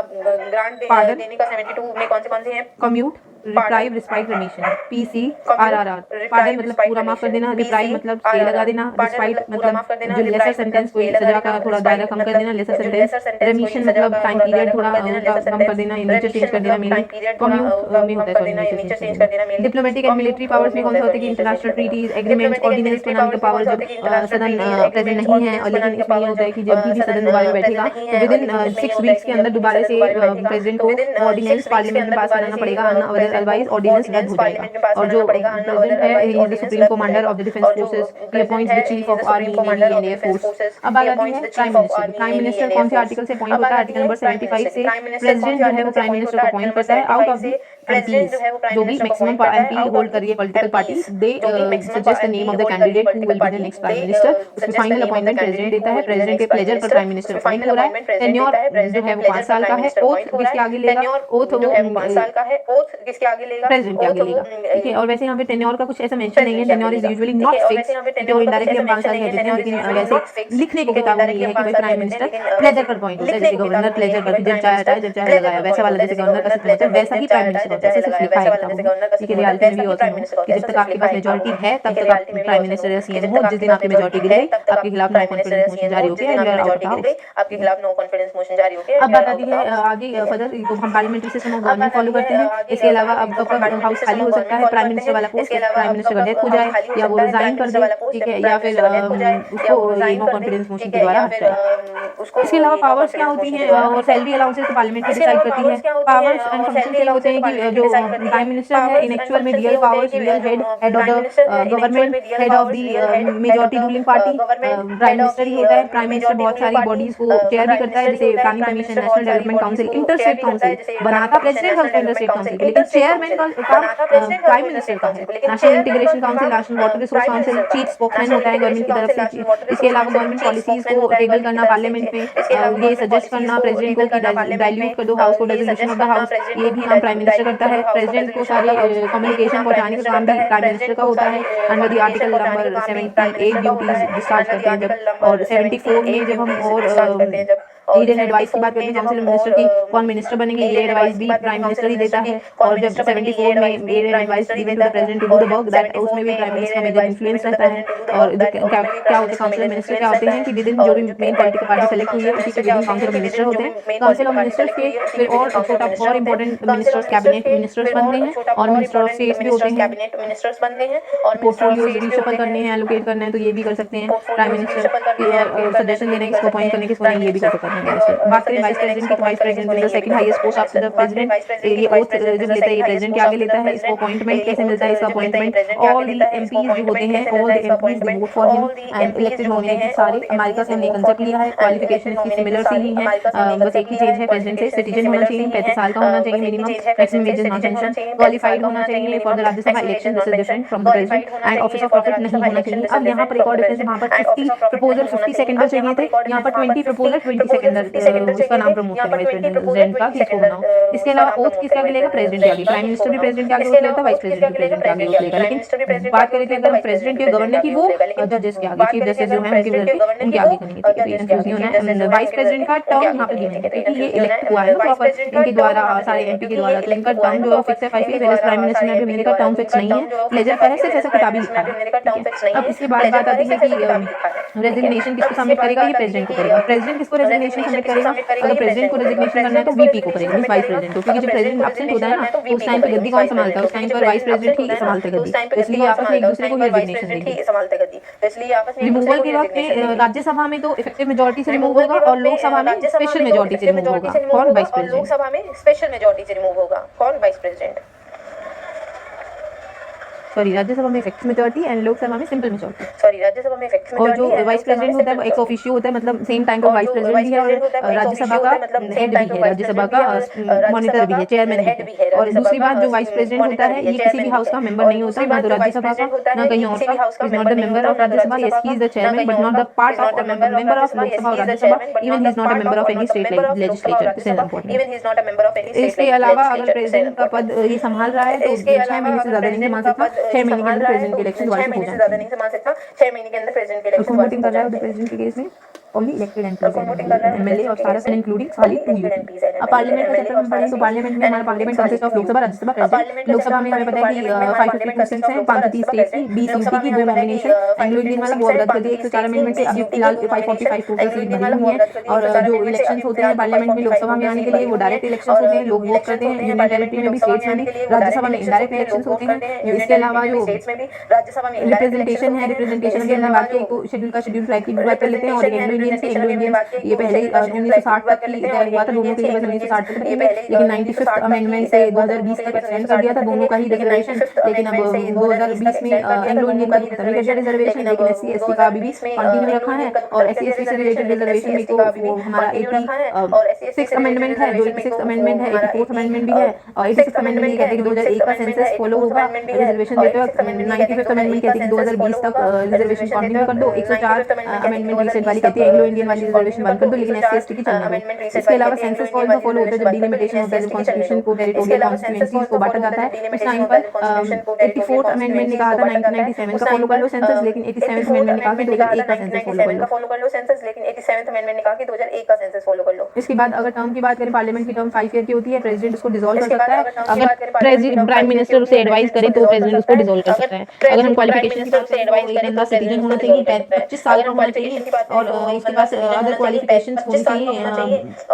पार्डन देने का 72 में कौन से हैं? Commute, reprieve, respite, remission, PC, RRR। Pardon मतलब पूरा माफ कर देना, रिप्राइव मतलब स्टे लगा देना, रिस्पाइट मतलब जो लेसर सेंटेंस कोई सजा का थोड़ा दायरा कम कर देना, लेसर सेंटेंस, रिमिशन मतलब टाइम पीरियड थोड़ा कम कर देना, नेचर चेंज कर देना, मेनली कम्यूट में होता है, सॉरी नेचर चेंज कर देना। डिप्लोमेटिक एंड मिलिट्री पावर्स में कौन सा होता है कि इंटरनेशनल ट्रीटीज, एग्रीमेंट्स, ऑर्डिनेंस बनाने का पावर जब सदन प्रेजेंट नहीं है, और लेकिन इसमें ये होता है कि जब भी सदन दोबारा बैठेगा तो विदिन 6 वीक्स के अंदर दोबारा से प्रेसिडेंट को ऑर्डिनेंस पार्लियामेंट में पास कराना पड़ेगा, अदरवाइज ऑर्डिनेंस रद्द हो जाएगा। और जो प्रेसिडेंट है ही is the supreme commander of the defence forces, he appoints the chief of army, navy and air force. अब बात आती है प्राइम मिनिस्टर। प्राइम मिनिस्टर कौन से आर्टिकल से अपॉइंट होता है? आर्टिकल नंबर 75 से प्रेसिडेंट जो है वो प्राइम मिनिस्टर को अपॉइंट करता है आउट ऑफ द MPs, जो भी मैक्सिमम MP होल्ड कर रही है political parties, they suggest the name of the candidate who will be the next prime minister. उसमें फाइनल अपॉइंटमेंट प्रेसिडेंट देता है। प्रेसिडेंट के प्लेजर पर प्राइम मिनिस्टर अपॉइंट हो रहा है। टेन्योर जो है वो 5 साल का है। ओथ किसके आगे लेगा? ओथ वो 5 साल का है। ओथ किसके प्रेसिडेंट के आगे लेगा, ठीक है। और वैसे यहाँ पे टेन्योर का कुछ ऐसा मेंशन नहीं है, tenure is usually not fix, जो इनडायरेक्टली हम 5 साल कह देते हैं, लेकिन वैसे लिखने को किताबों में ये है कि भाई प्राइम मिनिस्टर प्लेजर पर अपॉइंट होता है, जैसे गवर्नर प्लेजर पर जब चाहे हटाए जब चाहे लगाया, वैसा वाला जैसे गवर्नर का सिस्टम होता है वैसा ही प्राइम मिनिस्टर होता है, ऐसे सिर्फ लिखा है किताबों में। लेकिन रियलिटी में भी होता है कि जब तक आपके पास मेजोरिटी है तब तक आप प्राइम मिनिस्टर या सीएम हो, जिस दिन आपकी मेजोरिटी गिर गई आपके खिलाफ नो कॉन्फिडेंस मोशन जारी हो गया and you are out of house. अब बात आती है आगे फर्दर, तो हम parliamentary system of government follow करते हैं। इसके अलावा अब कब हाउस खाली हो सकता है, प्राइम मिनिस्टर वाला पोस्ट, प्राइम मिनिस्टर का डेथ हो जाए या वो रिजाइन कर दे, ठीक है, या फिर उसको नो कॉन्फिडेंस मोशन के द्वारा हट जाए। इसके अलावा पावर्स क्या होती हैं और सैलरी अलाउंसेस तो पार्लियामेंट डिसाइड करती है। पावर्स एंड फंक्शन क्या होते हैं कि जो प्राइम मिनिस्टर है इन एक्चुअल में real powers, real head of the government, head of the majority ruling party prime minister ही होता है। प्राइम मिनिस्टर बहुत सारी बॉडीज को चेयर भी करता है, जैसे planning commission, national development council, interstate council बनाता प्रेसिडेंट ऑफ इंटरस्टेट काउंसिल, लेकिन चेयरमैन का काम प्राइम मिनिस्टर का है। National integration council, national water resource council, chief spokesman होता है गवर्नमेंट की तरफ से। इसके अलावा गवर्नमेंट पॉलिसीज को टेबल करना पार्लियामेंट में, ये सजेस्ट करना प्रेसिडेंट को कि डाइल्यूट कर दो हाउस को, रेजोल्यूशन ऑफ द हाउस, ये भी काम प्राइम मिनिस्टर करता है। प्रेसिडेंट को सारे कम्युनिकेशन पहुंचाने का काम भी प्राइम मिनिस्टर का होता है under the article number 78 duties discharge करते हैं जब, और 74 में जब हम और लीड एंड एडवाइस की बात करते हैं काउंसिल मिनिस्टर की, कौन मिनिस्टर बनेंगे ये एडवाइस भी प्राइम मिनिस्टर ही देता है। और जब 74 में lead and advice given to the president to do the work that, उसमें भी प्राइम मिनिस्टर का मेजर इन्फ्लुएंस रहता है। और क्या होते हैं काउंसिल मिनिस्टर, क्या होते हैं कि विद इन जो भी मेन पॉलिटिकल पार्टी सेलेक्ट हुई है उसी के विद इन काउंसिल मिनिस्टर होते हैं। काउंसिल ऑफ मिनिस्टर्स के फिर और छोटा और इंपॉर्टेंट मिनिस्टर्स कैबिनेट मिनिस्टर्स बनते हैं और मिनिस्टर ऑफ स्टेट भी होते हैं। पोर्टफोलियो रिशफल करने हैं, एलोकेट करने हैं तो ये भी कर सकते हैं प्राइम मिनिस्टर, सजेशन देने किसको अपॉइंट करने किसको नहीं, ये भी कर सकते हैं मिनिस्टर। बात करें वाइस प्रेसिडेंट की, तो vice president is the second highest post after the president. ये ओथ जब लेता है ये प्रेसिडेंट के आगे लेता है। इसको अपॉइंटमेंट कैसे मिलता है, इसका अपॉइंटमेंट ऑल द एमपीज जो होते हैं, all the MPs they vote for him and elected nominated सारे। अमेरिका से हमने कंसेप्ट लिया है, क्वालिफिकेशन इसकी सिमिलर सी ही है, बस एक ही चेंज है, प्रेसिडेंट से सिटीजन होना चाहिए, 35 साल का होना चाहिए minimum, maximum age is not mention, qualified होना चाहिए for the Rajya Sabha election, this is different from the president, and office of profit नहीं होना चाहिए। अब यहाँ पर एक और डिफरेंस है, वहाँ पर 50 प्रपोजल 50 सेकंडर चाहिए थे, यहाँ पर 20 प्रपोजल 20 सेकंडर उसका नाम प्रमोट करें वाइस प्रेसिडेंट का, किसको बनाओ। इसके अलावा ओथ किसके आगे लेगा, प्रेसिडेंट के आगे। प्राइम मिनिस्टर भी प्रेसिडेंट के आगे ओथ लेता है, वाइस प्रेसिडेंट भी प्रेसिडेंट के आगे ओथ लेगा। लेकिन बात करें कि अगर प्रेसिडेंट के गवर्नर की, वो जजेस के आगे, चीफ जस्टिस जो है उनके उनके आगे करेंगे, ठीक है, तो ये कंफ्यूज नहीं होना है। वाइस प्रेसिडेंट का टर्म यहाँ पर गिवन है क्योंकि ये इलेक्ट हुआ है प्रॉपर इनके द्वारा, सारे एमपी के द्वारा, तो इनका टर्म जो फिक्स है 5 ईयर। प्राइम मिनिस्टर ने भी मेरे का टर्म फिक्स नहीं है, प्लेजर पर है, सिर्फ ऐसा किताबी लिखा है। अब इसके बाद बात आती है कि रेजिग्नेशन किसको सबमिट करेगा, ये प्रेसिडेंट को करेगा। प्रेसिडेंट किसको रेजिग्नेशन सबमिट करेगा, अगर प्रेसिडेंट को रेजिग्नेशन करना है तो वीपी को करेगा, मींस वाइस प्रेसिडेंट को, क्योंकि जब प्रेसिडेंट एब्सेंट होता है ना तो उस टाइम पे गद्दी कौन संभालता है, उस टाइम पर वाइस प्रेसिडेंट ही संभालते गद्दी, तो इसलिए आपस में एक दूसरे को ही रेजिग्नेशन देंगे। रिमूवल के वक्त में राज्यसभा में तो इफेक्टिव मेजॉरिटी से रिमूव होगा और लोकसभा में स्पेशल मेजॉरिटी से रिमूव होगा। कौन, वाइस प्रेसिडेंट। लोकसभा में स्पेशल मेजॉरिटी से रिमूव होगा, कौन, वाइस प्रेसिडेंट। सॉरी, राज्यसभा में इफेक्टिव मेजॉरिटी एंड लोकसभा में सिंपल मेजॉरिटी। राज्यसभा में इफेक्टिव और जो वाइस प्रेसिडेंट होता है वो एक्स ऑफिशियो होता है, मतलब सेम टाइम पर वाइस प्रेसिडेंट भी है और राज्यसभा का हेड भी है, राज्यसभा का मॉनिटर भी है, चेयरमैन भी है। और दूसरी बात, जो वाइस प्रेसिडेंट होता है ये किसी भी हाउस का मेंबर नहीं होता, ना तो राज्यसभा का ना कहीं और का, is not the member of Rajya Sabha, yes he is the chairman but not the part of member of Lok Sabha और Rajya Sabha, even he is not a member of any state legislature, this is important. इसके अलावा अगर प्रेसिडेंट का पद ये संभाल रहा है तो 6 महीने से ज्यादा नहीं संभाल सकता, 6 महीने के अंदर प्रेसिडेंट के इलेक्शन दोबारा हो जाते हैं। वोटिंग कर रहा है प्रेसिडेंट के केस में only elected MPs and MLA और सारा सन including खाली 2 UP। अब पार्लियामेंट का सेक्टर में पढ़ें तो पार्लियामेंट में हमारा parliament consist of Lok Sabha, Rajya Sabha, president. Lok Sabha में हमें पता है कि 552 सीट्स हैं, 530 स्टेट्स की, 20 यूपी की, 2 नॉमिनेशन, एंग्लो इंडियन वाला वो रद्द कर दिया 104 अमेंडमेंट से। अभी फिलहाल 545 टोटल सीट बनी हुई है। और जो इलेक्शंस होते हैं पार्लियामेंट में लोकसभा में आने के लिए वो डायरेक्ट इलेक्शंस होते हैं, लोग वोट करते हैं, यूनियन टेरिटरी में भी, स्टेट्स में भी, राज्यसभा में इनडायरेक्ट इलेक्शंस होते हैं। इसके अलावा जो रिप्रेजेंटेशन है, रिप्रेजेंटेशन के अंदर बाकी को शेड्यूल का शेड्यूल फ्लैग की बात कर लेते हैं। और एंग्लो इंडियन ये पहले 1960 तक की तय हुआ था, दोनों के लिए बस 1960 तक की, लेकिन 95th अमेंडमेंट से 2020 तक एक्सटेंड कर दिया था दोनों का ही रिजर्वेशन। लेकिन अब 2020 में एंग्लो इंडियन का खत्म कर दिया रिजर्वेशन, लेकिन SC ST का अभी भी कंटिन्यू रखा है। और SC ST से रिलेटेड रिजर्वेशन में तो वो हमारा 86 अमेंडमेंट है, जो 86 अमेंडमेंट है, 84th अमेंडमेंट भी है। और 86 अमेंडमेंट ये कहते हैं कि 2001 का सेंसस फॉलो होगा रिजर्वेशन देते वक्त। 95th अमेंडमेंट कहती है कि 2020 तक रिजर्वेशन कंटिन्यू कर दो। 104 अमेंडमेंट रिसेंट वाली कहती है एंग्लो इंडियन वाली रिजर्वेशन बंद कर दो, लेकिन SC ST की चलने दो। इसके अलावा सेंसस का ऑल्सो फॉलो होता है, जब डिलिमिटेशन होता है, जब कॉन्स्टिट्यूशन को टेरिटोरियल कॉन्स्टिट्यूएंसीज को बांटा जाता है, उस टाइम पर 84th अमेंडमेंट ने कहा था 1997 का फॉलो कर लो सेंसस, लेकिन 87th अमेंडमेंट ने कहा कि 2001 का सेंसस फॉलो कर लो सेंसस, लेकिन 87th अमेंडमेंट ने कहा कि 2001 का सेंसस फॉलो कर लो। इसके बाद अगर टर्म की बात करें, पार्लियामेंट की टर्म 5 ईयर की होती है, प्रेसिडेंट उसको डिसॉल्व कर सकता है। अगर प्रेसिडेंट प्राइम मिनिस्टर उसे एडवाइस करे तो प्रेसिडेंट उसको डिसॉल्व कर सकता है। अगर हम क्वालिफिकेशन की बात करें तो एक बंदा सिटीजन होना चाहिए, 25 साल का होना चाहिए, और उसके पास अदर क्वालिफिकेशंस होनी चाहिए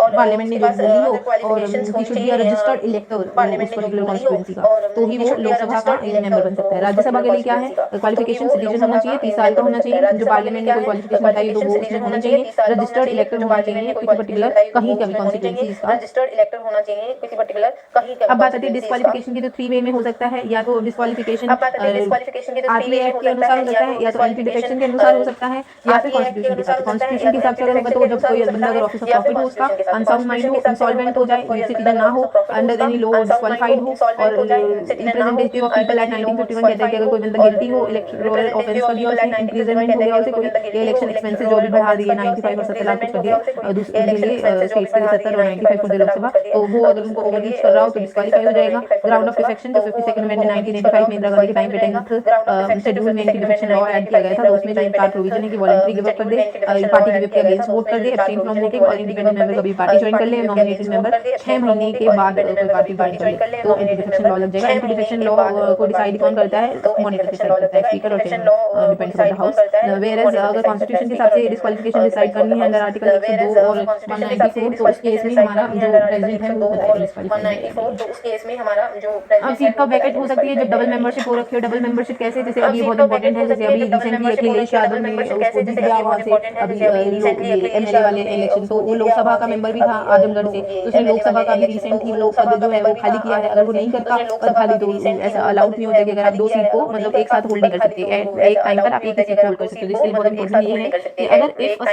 पार्लियामेंट ने जो बोली हो, और he should be a registered इलेक्टर उस पर्टिकुलर कॉन्स्टिट्यूएंसी का, तो ही वो लोकसभा का मेंबर बन सकता है। राज्यसभा के लिए क्या है, क्वालिफिकेशन सिटीजन होना चाहिए, 30 साल का होना चाहिए, जो पार्लियामेंट ने कोई क्वालिफिकेशन बताई तो वो उसमें होना चाहिए, रजिस्टर्ड इलेक्टर होना चाहिए किसी पर्टिकुलर कहीं का भी कॉन्स्टिट्यूएंसी का, रजिस्टर्ड इलेक्टर होना चाहिए किसी पर्टिकुलर कहीं का। अब बात आती है डिस्क्वालिफिकेशन की, तो 3 वे में हो सकता है, या तो डिस्क्वालिफिकेशन आरटीआई एक्ट के अनुसार हो सकता है, या तो एंटी डिफेक्शन के अनुसार हो सकता है, या फिर कॉन्स्टिट्यूशन के हिसाब से। कॉन्स्टिट्यूशन के हिसाब से अगर होगा तो जब कोई बंदा अगर ऑफिस ऑफ प्रॉफिट हो, उसका अनसाउंड माइंड हो, इंसॉल्वेंट हो जाए, सिटीजन ना हो, अंडर एनी लॉ डिस्क्वालिफाइड हो, और रिप्रेजेंटेटिव ऑफ पीपल एक्ट 1951 कहता है कि अगर कोई बंदा गिल्टी हो, इलेक्टोरल ऑफेंस कर दिया, उसने इंप्रिजनमेंट हो गया, उसे कोई इलेक्शन एक्सपेंसेस जो भी बढ़ा दिए 95 और 70 लाख कुछ कर दिया दूसरे के लिए, स्टेट्स के लिए 70 और 95 फॉर द लोकसभा, तो वो अगर उनको ओवररीच कर रहा हो तो डिस्क्वालीफाई हो जाएगा। ग्राउंड ऑफ डिफेक्शन जो 52nd अमेंडमेंट 1985 में इंदिरा गांधी के टाइम पे 10th शेड्यूल में एंटी डिफेक्शन लॉ ऐड किया गया था, तो उसमें जो 4 प्रोविजन है कि वॉलंटरी गिव अप कर दे, पार्टी के विप के अगेंस्ट वोट कर दे, एब्सटेन फ्रॉम वोटिंग, और इंडिपेंडेंट मेंबर कभी पार्टी ज्वाइन कर ले, नॉमिनेटेड मेंबर 6 महीने के बाद कोई पार्टी ज्वाइन कर ले तो एंटी डिफेक्शन लॉ लग जाएगा। एंटी डिफेक्शन लॉ को डिसाइड कौन करता है, मॉनिटर डिसाइड करता है, स्पीकर और chairman, depends on the house. Whereas अगर कॉन्स्टिट्यूशन के हिसाब से डिस्क्वालिफिकेशन डिसाइड करनी है अंडर आर्टिकल 102 और 194, तो उस केस में हमारा जो प्रेसिडेंट है वो डिस्क्वालीफाई हो जाएगा। तो उस केस में हमारा जो अब सीट का वैकेट हो सकती है जब डबल मेंबरशिप हो रखी हो। डबल मेंबरशिप कैसे, जैसे अभी बहुत इंपॉर्टेंट है, जैसे अभी रिसेंटली अखिलेश यादव ने उसको जीत गया वहाँ से, अभी एमएलए वाले इलेक्शन, तो वो लोकसभा का मेंबर भी था आजमगढ़ से, तो उसने लोकसभा का भी रिसेंट ही लोकसभा जो है वो खाली किया है। अगर वो नहीं करता और खाली, तो ऐसा अलाउड नहीं होता कि अगर आप 2 सीट को मतलब एक साथ होल्ड नहीं कर सकते, एक टाइम पर आप एक ही सीट होल्ड कर सकते हो। इसलिए बहुत इंपॉर्टेंट ये है कि अगर इफ अ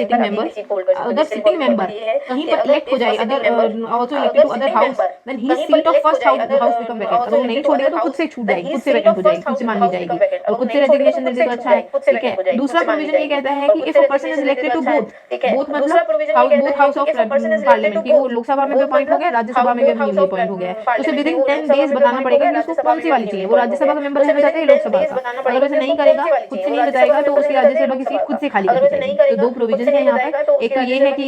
सिटिंग मेंबर कहीं पर इलेक्ट हो जाए, other also elected to other house, then ही seat of first house become vacant. अगर वो नहीं छोड़ेगा तो खुद से छूट जाएगी, खुद से वैकेंट हो जाएगी, खुद से मान ली जाएगी, और खुद से रेजिग्नेशन दे दे तो अच्छा है, ठीक है। दूसरा प्रोविजन ये कहता है कि if a person is elected to both मतलब हाउस ऑफ पार्लियामेंट, की वो लोकसभा में भी अपॉइंट हो गया, राज्यसभा में भी न्यूली अपॉइंट हो गया है, तो उसे विदिन 10 डेज बताना पड़ेगा कि उसको कौन सी वाली चाहिए, वो राज्यसभा का मेंबर रहना चाहता है लोकसभा का। अगर वैसे नहीं करेगा, खुद से नहीं बताएगा, तो उसकी राज्यसभा की सीट खुद से खाली कर दी जाएगी। तो 2 प्रोविजन है यहाँ पर। एक तो ये है कि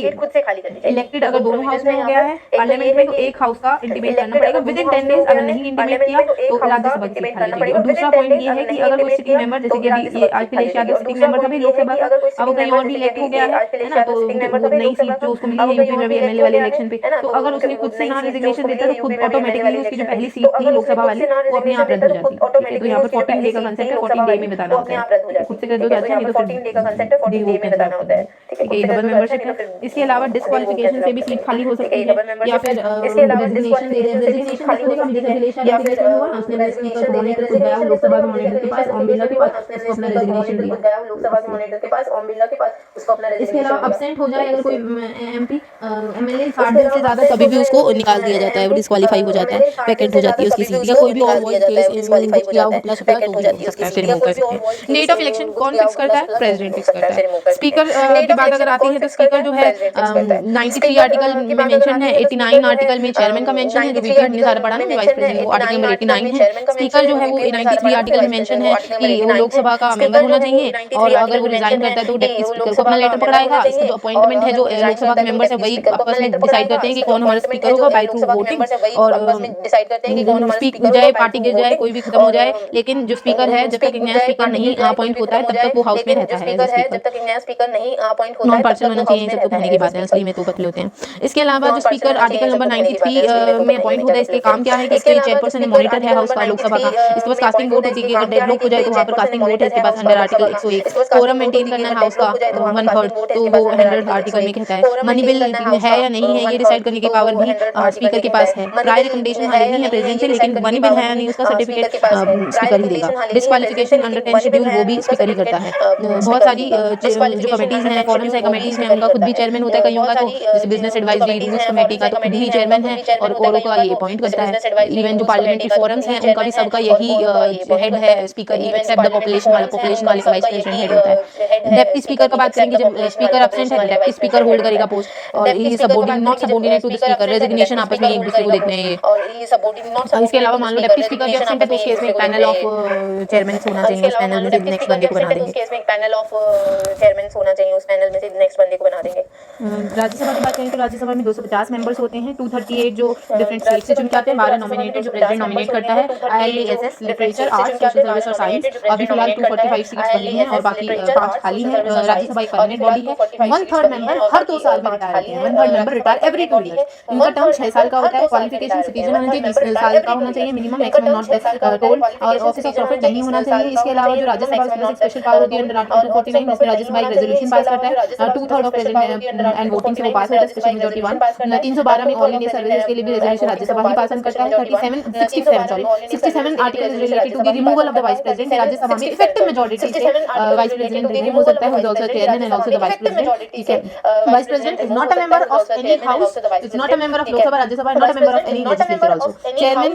इलेक्टेड अगर दोनों हाउस में हो गया है पार्लियामेंट में, तो एक हाउस का इंटीमेट करना पड़ेगा विदिन 10 डेज। अगर नहीं इंटीमेट किया तो राज्यसभा की सीट खाली रहेगी। और दूसरा पॉइंट ये है कि अगर कोई सिटिंग मेंबर, जैसे कि अभी ये अखिलेश यादव सिटिंग मेंबर था भी लोकसभा का, अब कहीं और भी इलेक्ट हो गया है ना, तो नई सीट जो उसको मिली है यूपी में भी एमएलए वाले इलेक्शन पे, तो अगर उसने खुद से ना रेजिग्नेशन देता तो खुद ऑटोमेटिकली उसकी जो पहली सीट थी लोकसभा वाली वो अपने आप रद्द हो जाती है। तो यहाँ पर 14 डे का कंसेप्ट है, 14 डे में बताना होता है, खुद से कर दो जाता है, नहीं तो 14 डे का कंसेप्ट है, 14 डे में बताना होता है, ठीक है। डबल मेंबरशिप है। इसके अलावा डिस्क्वालिफिकेशन से भी सीट खाली हो सकती है, या फिर रेजिग्नेशन दे दे, रेजिग्नेशन देखो मुझे अखिलेश यादव के हुआ ना, उसने स्पीकर को मॉनिटर को गया लोकसभा के मॉनिटर के पास, ओम बिरला के पास, उसको अपना रेजिग्नेशन दिया लोकसभा के मॉनिटर के पास, ओम बिरला के पास, उसको अपना। इसके अलावा अब्सेंट हो जाए अगर कोई एमपी एमएलए 60 दिन से ज्यादा, तभी भी उसको निकाल दिया जाता है, वो डिस्क्वालीफाई हो जाता है, वैकेंट हो जाती है उसकी सीट, या कोई भी और वॉइस केस डिस्क्वालीफाई हो जाता है, तो हो जाती है उसकी सीट, रिमूव कर सकते हैं। डेट ऑफ इलेक्शन कौन फिक्स करता है, प्रेसिडेंट फिक्स करता है। स्पीकर की बात अगर आती है तो स्पीकर जो है 93 आर्टिकल में मेंशन है, 89 आर्टिकल में चेयरमैन का मेंशन है, जो वीपी हमने सारा पढ़ा ना, वाइस प्रेसिडेंट, वो आर्टिकल नंबर 89 है। स्पीकर जो है वो 93 आर्टिकल में मेंशन है कि वो लोकसभा का मेंबर होना चाहिए, और अगर वो रिजाइन करता है तो डेप्यूटी स्पीकर को अपना लेटर पकड़ाएगा। इसका जो अपॉइंटमेंट है, जो लोकसभा के मेंबर्स है वही आपस में डिसाइड करते हैं कि कौन हमारा स्पीकर होगा बाय थ्रू वोटिंग, और स्पीकर जाए, पार्टी गिर जाए, कोई भी खत्म हो जाए, लेकिन जो स्पीकर है जब तक एक नया स्पीकर नहीं अपॉइंट होता है तब तक वो हाउस में रहता है। नॉन पार्टियल होना चाहिए, सब तो कहने की बात है, असली में तो पतले होते हैं। इसके अलावा जो स्पीकर आर्टिकल नंबर 93 में अपॉइंट होता है, इसके काम क्या है कि इसके चेयरपर्सन मॉनिटर है हाउस का, लोकसभा का, इसके पास कास्टिंग वोट होती है, अगर डेडलॉक हो जाए तो वहाँ पर कास्टिंग वोट है इसके पास अंडर आर्टिकल 101। कोरम मेंटेन करना है हाउस का 1/3, तो वो 100 आर्टिकल में कहता है। मनी बिल है या नहीं है ये डिसाइड करने की पावर भी स्पीकर के पास है। प्रायर रिकमेंडेशन लेनी है प्रेसिडेंट से, लेकिन मनी बिल है या नहीं उसका सर्टिफिकेट स्पीकर ही देगा। डिस्क्वालिफिकेशन अंडर 10 शेड्यूल वो भी स्पीकर ही करता है। बहुत सारी जो कमेटीज हैं, फोरम्स है, कमेटीज हैं, उनका खुद भी चेयरमैन होता है कईयों का, तो जैसे बिजनेस एडवाइजरी रूल्स कमेटी का तो खुद ही चेयरमैन है, और औरों का ये अपॉइंट करता है। इवन जो पार्लियामेंट्री फोरम्स हैं उनका भी सबका यही हेड है स्पीकर ही, एक्सेप्ट द पॉपुलेशन वाला का वाइस प्रेसिडेंट हेड होता है। डेप्टी स्पीकर का बात करेंगे हैं कि जब स्पीकर एब्सेंट है डिप्टी स्पीकर होल्ड करेगा पोस्ट और he not subordinate to the speaker, resignation आपस में एक दूसरे को देखते हैं ये। और इसके अलावा मान लो डिप्टी स्पीकर भी एब्सेंट है तो उस केस में एक पैनल ऑफ चेयरमैन होना चाहिए, उस पैनल में से नेक्स्ट बंदे को बना देंगे। पैनल ऑफ चेयरमैन होना चाहिए, उस पैनल में से नेक्स्ट बंदे को बना देंगे। राज्यसभा की बात करें तो राज्यसभा में 250 मेंबर्स होते हैं, 238 जो डिफरेंट स्टेट से चुन के आते हैं, 12 नॉमिनेटेड जो प्रेसिडेंट नॉमिनेट करता है, ILASS literature arts social service और साइंस। अभी फिलहाल 245 सीट्स बनी हैं और बाकी 5 खाली हैं। राज्यसभा एक परमानेंट बॉडी है, 1/3 मेंबर हर 2 साल में रिटायर होते हैं, 1/3 मेंबर रिटायर एवरी 2 ईयर्स। इनका टर्म 6 साल का होता है। क्वालिफिकेशन सिटीजन होना चाहिए, 20 साल का होना चाहिए मिनिमम, मैक्सिमम नॉट टोल्ड, और ऑफिस ऑफ प्रॉफिट नहीं होना चाहिए। इसके अलावा जो राज्यसभा की स्पेशल पावर होती है अंडर आर्टिकल 249, जिसमें राज्यसभा एक रेजोल्यूशन पास करता है, 2/3 ऑफ प्रेजेंट एंड वोटिंग से वो पास होता है, स्पेशल मेजॉरिटी 1। 312 में ऑल इंडिया सर्विसेज के लिए भी रेजोल्यूशन राज्यसभा ही पास करता है। 67 article is related to the removal of the vice president. Rajya Sabha में इफेक्टिव मेजॉरिटी से वाइस प्रेसिडेंट रिमूव हो सकता है, who is also chairman and also the vice president. ठीक है, vice president is not a member of any house, is not a member of Lok Sabha, Rajya Sabha, not a member of any legislature also. Chairman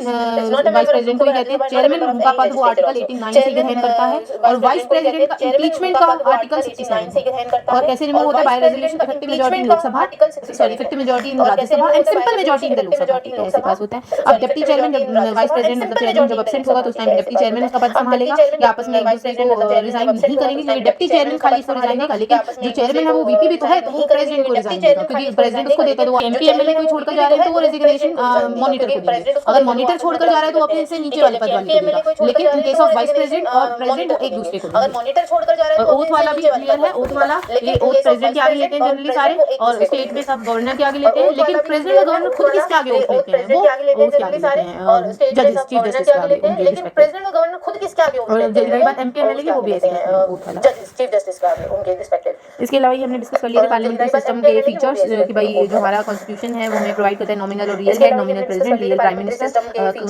vice president को ही कहते हैं। Chairman का पद वो article 89 से ग्रहण करता है और वाइस प्रेसिडेंट का इंपीचमेंट का आर्टिकल 67। और कैसे रिमूव होता है? By resolution, effective majority in Lok Sabha, sorry effective majority in Rajya Sabha and simple majority in the Lok Sabha. ऐसे पास होता है। अब डिप्टी चेयरमैन जब वाइस प्रेसिडेंट मतलब चेयरमैन जब एब्सेंट होगा तो उस टाइम डिप्टी चेयरमैन उसका पद संभालेगा, या आपस में एक दूसरे को रिजाइन नहीं करेंगे, क्योंकि डिप्टी चेयरमैन खाली इसको रिजाइन देगा, लेकिन जो चेयरमैन है वो वीपी भी तो है, तो वो प्रेसिडेंट को रिजाइन देगा, क्योंकि प्रेसिडेंट उसको देता है। तो एमपी एमएलए कोई छोड़कर जा रहे हैं तो वो रेजिग्नेशन मॉनिटर को देंगे। अगर मॉनिटर छोड़कर जा रहा है तो अपने से नीचे वाले पद वाले को देगा, लेकिन in case of vice president और प्रेसिडेंट वो एक दूसरे को देंगे। मॉनिटर छोड़कर जा रहा है और ओथ वाला भी क्लियर है, ओथ वाला ये ओथ प्रेसिडेंट के आगे लेते हैं जनरली सारे, और स्टेट में सब गवर्नर के आगे लेते हैं, लेकिन प्रेसिडेंट और गवर्नर खुद किसके आगे ओथ लेते हैं? वो ओथ के आगे लेते हैं, जजेस चीफ जस्टिस के आगे, उनके रिस्पेक्ट। प्रेसिडेंट और गवर्नर खुद किसके आगे और रही बात एमपी एमएलए की, वो भी ऐसे ओथ वाला। जजेस चीफ जस्टिस का आगे उनके रिस्पेक्टिव। इसके अलावा ये हमने डिस्कस कर लिया था पार्लियामेंट्री सिस्टम के फीचर्स कि भाई जो हमारा कॉन्स्टिट्यूशन है वो हमें प्रोवाइड करता है नॉमिनल और real head, nominal president, real prime minister,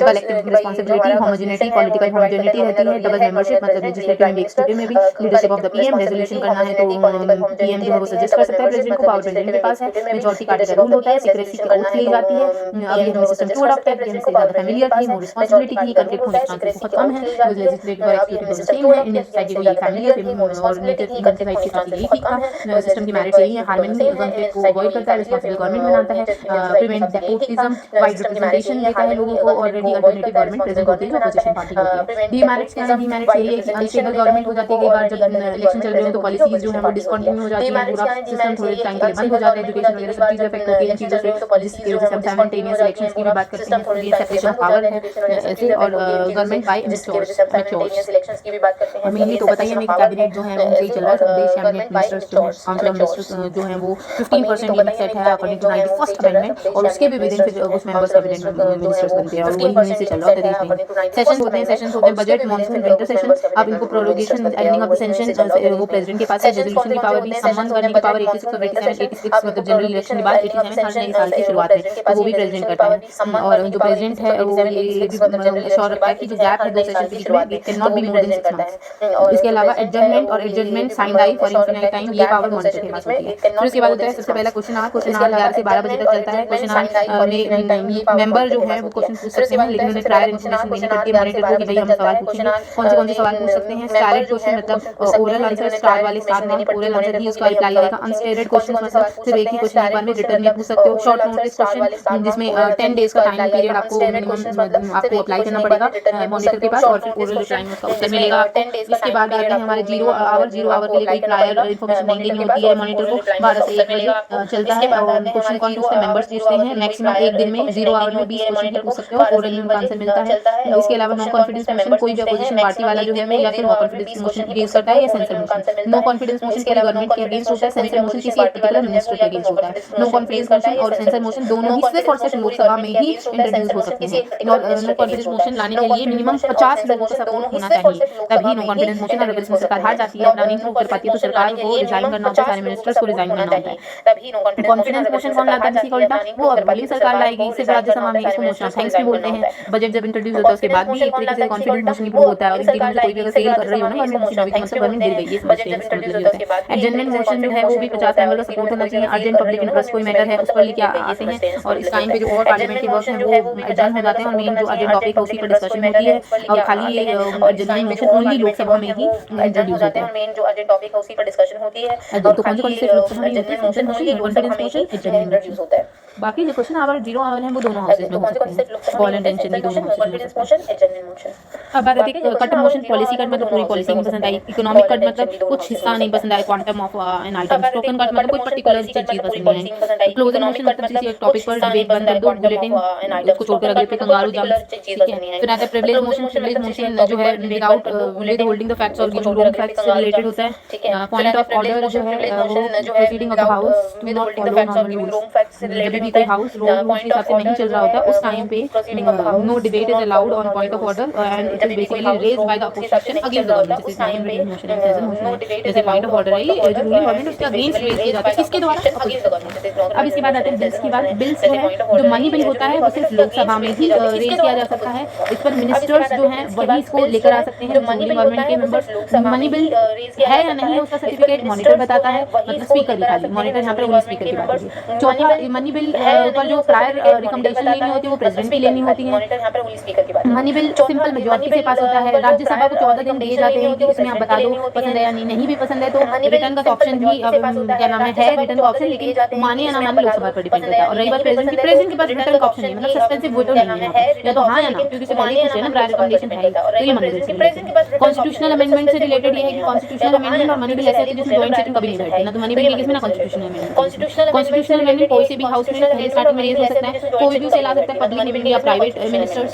collective responsibility, homogeneity, political homogeneity रहती है, डबल मेंबरशिप मतलब लेजिस्लेटिव में भी एक्जीक्यूटिव में भी, leadership of the PM, resolution करना है तो पीएम जो है वो सजेस्ट कर सकता है प्रेसिडेंट को, पावर प्रेसिडेंट के पास है, मेजॉरिटी का रूल होता है, सीक्रेसी की ओथ ली जाती है। अभी हमने सिस्टम 2 अडॉप्ट है, हमसे ज्यादा फैमिलियर थी, मोर रिस्पांसिबिलिटी थी, कॉन्फ्लिक्ट होने के चांसेस बहुत कम है, जो लेजिस्लेटिव और एक्जीक्यूटिव सेम है, इंडियन सोसाइटी को ये फैमिलियर और नेचर की कंट्री साइड के साथ यही ठीक था। सिस्टम की मेरिट यही है, हार्मनी कॉन्फ्लिक्ट को अवॉइड करता है, रिस्पांसिबल गवर्नमेंट बनाता है, प्रिवेंट नेपोटिज्म, वाइड रिप्रेजेंटेशन देता है लोगों को, ऑलरेडी अल्टरनेटिव गवर्नमेंट प्रेजेंट होती है जो अपोजिशन पार्टी होती है। डीमेरिट्स क्या है? डीमेरिट्स यही है कि अनस्टेबल गवर्नमेंट हो जाती है, कई बार जब इलेक्शन चल रहे हो तो पॉलिसीज जो है वो डिसकंटिन्यू हो जाती है, पूरा सिस्टम थोड़े टाइम के लिए बंद हो जाता है, एजुकेशन वगैरह सब चीजें अफेक्ट होती है इन चीजों से, जिसकी वजह से हम साइमल्टेनियस इलेक्शंस की भी बात करते हैं, ये सेपरेशन ऑफ पावर है ऐसे, और गवर्नमेंट बाय इंस्टीट्यूट्स इलेक्शंस की भी बात करते हैं। और मेनली तो बताइए हमें कैबिनेट जो है वो सही चल रहा है, सब देश कैबिनेट मिनिस्टर्स जो है, काउंसिल ऑफ मिनिस्टर्स जो है वो 15% लिमिट सेट है अकॉर्डिंग टू 91st अमेंडमेंट, और उसके भी विदिन फिर उस मेंबर्स कैबिनेट मिनिस्टर्स बनते हैं, और वही वहीं से चल रहा होता है देश में। सेशंस होते हैं बजट, मॉनसून, विंटर सेशन। अब इनको prorogation, ending of the session वो प्रेसिडेंट के पास है, रेजोल्यूशन की पावर भी, सम्मन करने की पावर 86 और 86 मतलब जनरल इलेक्शन के बाद 87 हर नए साल की शुरुआत में, तो वो भी प्रेसिडेंट करता है। और जो प्रेसिडेंट है वो ये भी श्योर रखता है कि जो गैप है 2 सेशन के बीच में it can not be more than 6 months. इसके अलावा एडजर्नमेंट और adjournment sine die for infinite time, ये पावर मॉनिटर के पास होती है। फिर उसके बाद होता है सबसे पहला क्वेश्चन आवर 11 से 12 बजे तक चलता है। क्वेश्चन आवर में मेंबर जो है वो क्वेश्चन पूछ सकते हैं, लेकिन उन्हें प्रायर इन्फॉर्मेशन देनी पड़ती है मॉनिटर को कि भाई हम सवाल पूछेंगे, कौन से सवाल पूछ सकते हैं। स्टारेड क्वेश्चन मतलब ओरल आंसर, स्टार वाले 7 मार्क ओरल आंसर ही उसका रिप्लाई आएगा। अनस्टेटेड क्वेश्चन मतलब सिर्फ एक ही क्वेश्चन एक बार में रिटर्न में पूछ सकते हो। शॉर्ट नोटिस क्वेश्चन जिसमें 10 डेज का टाइम पीरियड आपको मिनिमम आपको अप्लाई करना पड़ेगा मॉनिटर के पास, और फिर ओरल रिप्लाई में उसका उत्तर मिलेगा आपको। इसके बाद आते हैं हमारे 0 आवर के लिए कोई प्रायर इन्फॉर्मेशन नहीं देनी होती है मॉनिटर को, 12 से 1 बजे चलता है। और क्वेश्चन कौन पूछते हैं? मेंबर्स पूछते हैं। मैक्सिमम एक दिन में 0 आवर में 20 क्वेश्चन पूछ सकते हो, ओरल में उनका आंसर मिलता है। इसके अलावा नो कॉन्फिडेंस मोशन कोई भी अपोजिशन पार्टी वाला जो है या फिर नो कॉन्फिडेंस मोशन यूज करता है, या censure motion. No confidence motion पूरी गवर्नमेंट के अगेंस्ट होता है, सेंसर मोशन किसी एक पर्टिकुलर मिनिस्टर के अगेंस्ट होता है। नो कॉन्फिडेंस मोशन और सेंसर मोशन दोनों ही सिर्फ और सिर्फ लोकसभा में ही इंट्रोड्यूस हो सकते हैं। और नो कॉन्फिडेंस मोशन लाने के लिए मिनिमम 50 लोगों का सपोर्ट होना चाहिए, तभी नो कॉन्फिडेंस मोशन। अगर इसमें सरकार हार जाती है, अपना नहीं प्रूव कर पाती है, तो सरकार को रिजाइन करना होता है, सारे मिनिस्टर्स को रिजाइन करना होता है। तभी नो कॉन्फिडेंस मोशन कौन लाता है किसी का उल्टा? वो अब वाली सरकार लाएगी, सिर्फ राज्यसभा में इसको मोशन ऑफ थैंक्स भी बोलते हैं। बजट जब इंट्रोड्यूस होता है उसके बाद भी एक तरीके से कॉन्फिडेंस मोशन प्रूव होता है, और इनके लिए कोई भी अगर फेल कर रही हो ना गवर्नमेंट, मतलब गवर्नमेंट गिर गई है, समझते हैं इंट्रोड्यूस होता है। एडजर्नमेंट मोशन जो है वो भी 50 मेंबर का सपोर्ट होना चाहिए, अर्जेंट पब्लिक इंटरेस्ट कोई मैटर है उस पर लेके आते हैं और इस टाइम पे जो और पार्लियामेंट्री वर्क है वो एडजर्न हो जाते हैं और मेन जो अर्जेंट टॉपिक है उसी पर डिस्कशन होती है और खाली ये अर्जेंट मोशन ओनली लोकसभा में ही इंट्रोड्यूस होता है। मेन जो अर्जेंट टॉपिक है उसी पर डिस्कशन होती है तो कौन से लोकसभा में इंट्रोड्यूस होता है। बाकी जो क्वेश्चन आवर 0 आवर है वो दोनों हाउसेज में हो सकते हैं, बॉल एंड टेंशन दोनों हाउसेज में। अब बात आती है कट मोशन पॉलिसी कट मतलब पूरी पॉलिसी नहीं पसंद आई, इकोनॉमिक कट मतलब कुछ हिस्सा नहीं पसंद आया, quantum of an item, spoken cut मतलब कोई पर्टिकुलर चीज पसंद नहीं आई, क्लोजिंग मोशन मतलब किसी एक टॉपिक पर डिबेट बंद कर दो, बुलेटिन उसको छोड़कर अगले पे कंगारू जंप, ठीक है। फिर आता है प्रिविलेज मोशन जो है without with holding the facts और गिविंग रॉन्ग फैक्ट्स से रिलेटेड होता है। पॉइंट ऑफ ऑर्डर जो है वो proceeding of the house to not follow normal rules, जब भी कोई हाउस रूल के हिसाब से नहीं चल रहा होता उस टाइम पे no debate is allowed on point of order and it is basically raised by the opposition against the government, जैसे टाइम पे मोशन जैसे पॉइंट ऑफ ऑर्डर है ये जो रूलिंग गवर्नमेंट उसके अगेंस्ट रेज किया जाता है, किसके द्वारा। अब इसके बाद आते हैं बिल्स की बात। बिल्स जो है जो मनी बिल होता है वो सिर्फ लोकसभा में ही रेज किया जा सकता है, इस पर मिनिस्टर्स जो हैं वही इसको लेकर आ सकते हैं, मनी गवर्नमेंट के मेंबर्स। मनी बिल है या नहीं है उसका सर्टिफिकेट मॉनिटर बताता है, मतलब स्पीकर ही खाली, मॉनिटर यहाँ पर ओनली स्पीकर की बात होगी। चौथा मनी बिल पर जो प्रायर रिकमेंडेशन लेनी होती है वो प्रेसिडेंट की लेनी होती है। मनी बिल सिंपल मेजॉरिटी से पास होता है, राज्यसभा को 14 दिन दिए जाते हैं कि इसमें आप बता दो पसंद है या नहीं भी पसंद है तो रिटर्न का ऑप्शन भी क्या नाम है रिटर्न का ऑप्शन, लेकिन माने या ना माने लोकसभा पर डिपेंड करता है। और रही बात प्रेसिडेंट के पास रिटर्न का ऑप्शन नहीं, मतलब सस्पेंसिव वोटो नहीं है, या तो हाँ या ना, क्योंकि पहले पूछे ना प्रायर रिकमेंडेशन है तो ये मनी बिल से। कॉन्स्टिट्यूशनल अमेंडमेंट से रिलेटेड ये है कि कॉन्स्टिट्यूशनल अमेंडमेंट और मनी बिल ऐसे है जिसमें जॉइंट सिटिंग कभी नहीं बैठती, ना तो मनी बिल के केस में ना कॉन्स्टिट्यूशनल अमेंडमेंट। कॉन्स्टिट्यूशनल अमेंडमेंट कोई से भी हाउस में पहले स्टार्टिंग में रेज हो सकता है, कोई भी उसे ला सकता है, पब्लिक बिल या प्राइवेट मिनिस्टर्स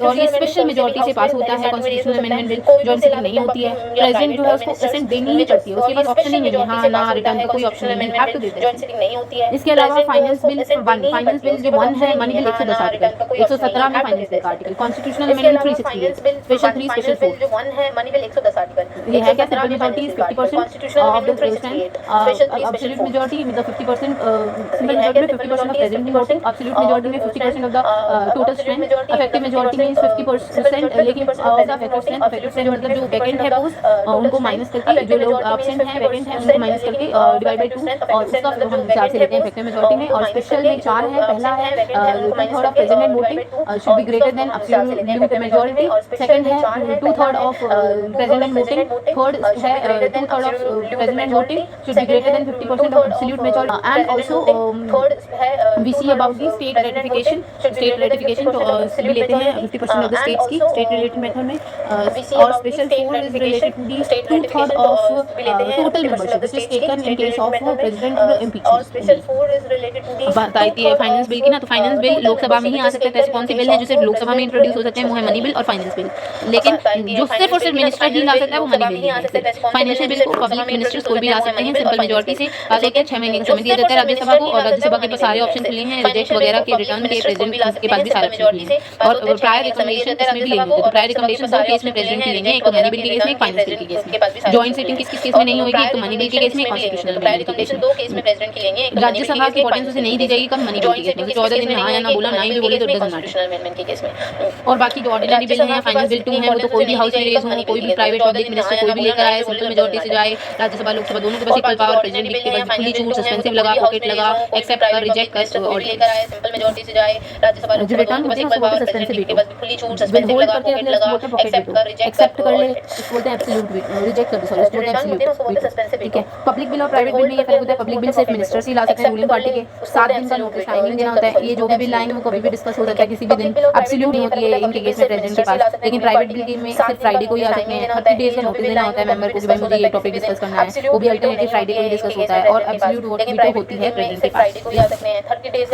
और ये स्पेशल मेजॉरिटी से पास होता है। Constitutional amendment bill joint sitting नहीं होती है, प्रेसिडेंट जो है उसको प्रेजेंट देनी ही पड़ती है, उसके पास ऑप्शन ही नहीं है हाँ ना रिटर्न का कोई ऑप्शन नहीं, हैव टू देते हैं। इसके अलावा फाइनेंस बिल 1, फाइनेंस बिल जो 1 है मनी बिल 110 आर्टिकल, 117 में फाइनेंस बिल का article, constitutional amendment 368, special 3 special 4 जो 1 है मनी बिल 110 आर्टिकल। ये है क्या simple majority is 50% of the president, absolute majority मतलब 50% सिंपल मेजॉरिटी में 50% of president voting, absolute majority में 50% of the total strength, effective majority means 50%, लेकिन ऑफ द इफेक्टिव स्ट्रेंथ मतलब जो वैकेंट है पोस्ट उनको माइनस करके, जो लोग एब्सेंट है वैकेंट है उनको माइनस करके डिवाइड बाय 2 और उसका हम हिसाब से लेते हैं इफेक्टिव मेजॉरिटी में। और स्पेशल में 4 है, पहला है 2/3 of president voting should be greater than absolute majority, second है 2/3 ऑफ प्रेसिडेंट वोटिंग, थर्ड है 2/3 of president voting should be greater than 50% of absolute majority and also third है we see about the state ratification तो भी लेते हैं 50% of the states की state related method में। और special 4 is related to the 2/3 of total membership which is taken in case of president impeachment. बात आती है फाइनेंस बिल की ना, तो फाइनेंस बिल लोकसभा में ही आ सकता है, ऐसे कौन से बिल है जो सिर्फ लोकसभा में इंट्रोड्यूस हो सकते हैं वो है मनी बिल और फाइनेंस बिल, लेकिन जो सिर्फ और सिर्फ मिनिस्टर ही ला सकता है वो मनी बिल नहीं आ सकता है। फाइनेंशियल बिल को पब्लिक मिनिस्टर्स कोई भी ला सकते हैं, सिंपल मेजॉरिटी से पास होकर 6 महीने का समय दिया जाता है राज्यसभा को, और राज्यसभा के पास सारे ऑप्शन खुले हैं, रिजेक्ट वगैरह के रिटर्न के प्रेसिडेंट के पास भी सारे ऑप्शन खुले हैं। और प्रायर रिकमेंडेशन इसमें भी लेंगे, तो प्रायर रिकमेंडेशन 2 केस में प्रेसिडेंट की लेंगे, एक तो मनी बिल के केस में, एक फाइनेंस बिल के केस में। जॉइंट सिटिंग किस केस में नहीं होगी, एक तो मनी बिल के केस में, कॉन्स्टिट्यूशनल अमेंडमेंट के केस में। 2 केस में प्रेसिडेंट की लेंगे, राज्यसभा की इंपॉर्टेंस उसे नहीं दी जाएगी, कब मनी बिल के केस में 14 दिन में हाँ या ना बोला, नहीं भी बोले तो डजंट मैटर। और बाकी जो ऑर्डिनरी बिल है, फाइनेंस बिल 2 है, वो तो कोई भी हाउस में रेज हो, कोई भी प्राइवेट पब्लिक मिनिस्टर कोई भी लेकर आए, सिंपल मेजॉरिटी से जाए, राज्यसभा लोकसभा दोनों के पास इक्वल पावर, प्रेसिडेंट के पास खुली छूट, सस्पेंसिव लगा, पॉकेट लगा, एक्सेप्ट कर, रिजेक्ट कर, और लेकर आए सिंपल मेजॉरिटी से जाए, राज्यसभा लोकसभा दोनों के पास इक्वल पावर, प्रेसिडेंट के पास खुली छूट, सस्पेंसिव लगा, पॉकेट लगा, एक्सेप्ट कर, रिजेक्ट कर ले, इसको बोलते हैं एब्सोल्यूट रिजेक्ट कर दो, सॉरी इसको बोलते हैं एब्सोल्यूट, ठीक है। पब्लिक बिल और प्राइवेट बिल में ये फर्क होता है, पब्लिक बिल सिर्फ मिनिस्टर्स ही ला सकते हैं, रूलिंग पार्टी के 7 दिन का नोटिस टाइमिंग देना होता है, ये जो भी बिल लाएंगे वो कभी भी डिस्कस हो सकता है किसी भी दिन, एब्सोल्यूट नहीं होती है इनके केस में प्रेसिडेंट के पास। लेकिन प्राइवेट बिल में सिर्फ फ्राइडे को ही आ सकते हैं, 30 डेज का नोटिस देना होता है मेंबर को कि भाई मुझे ये टॉपिक डिस्कस करना है, वो भी अल्टरनेटिव फ्राइडे को ही डिस्कस होता है, और एब्सोल्यूट वीटो होती है प्रेसिडेंट के पास।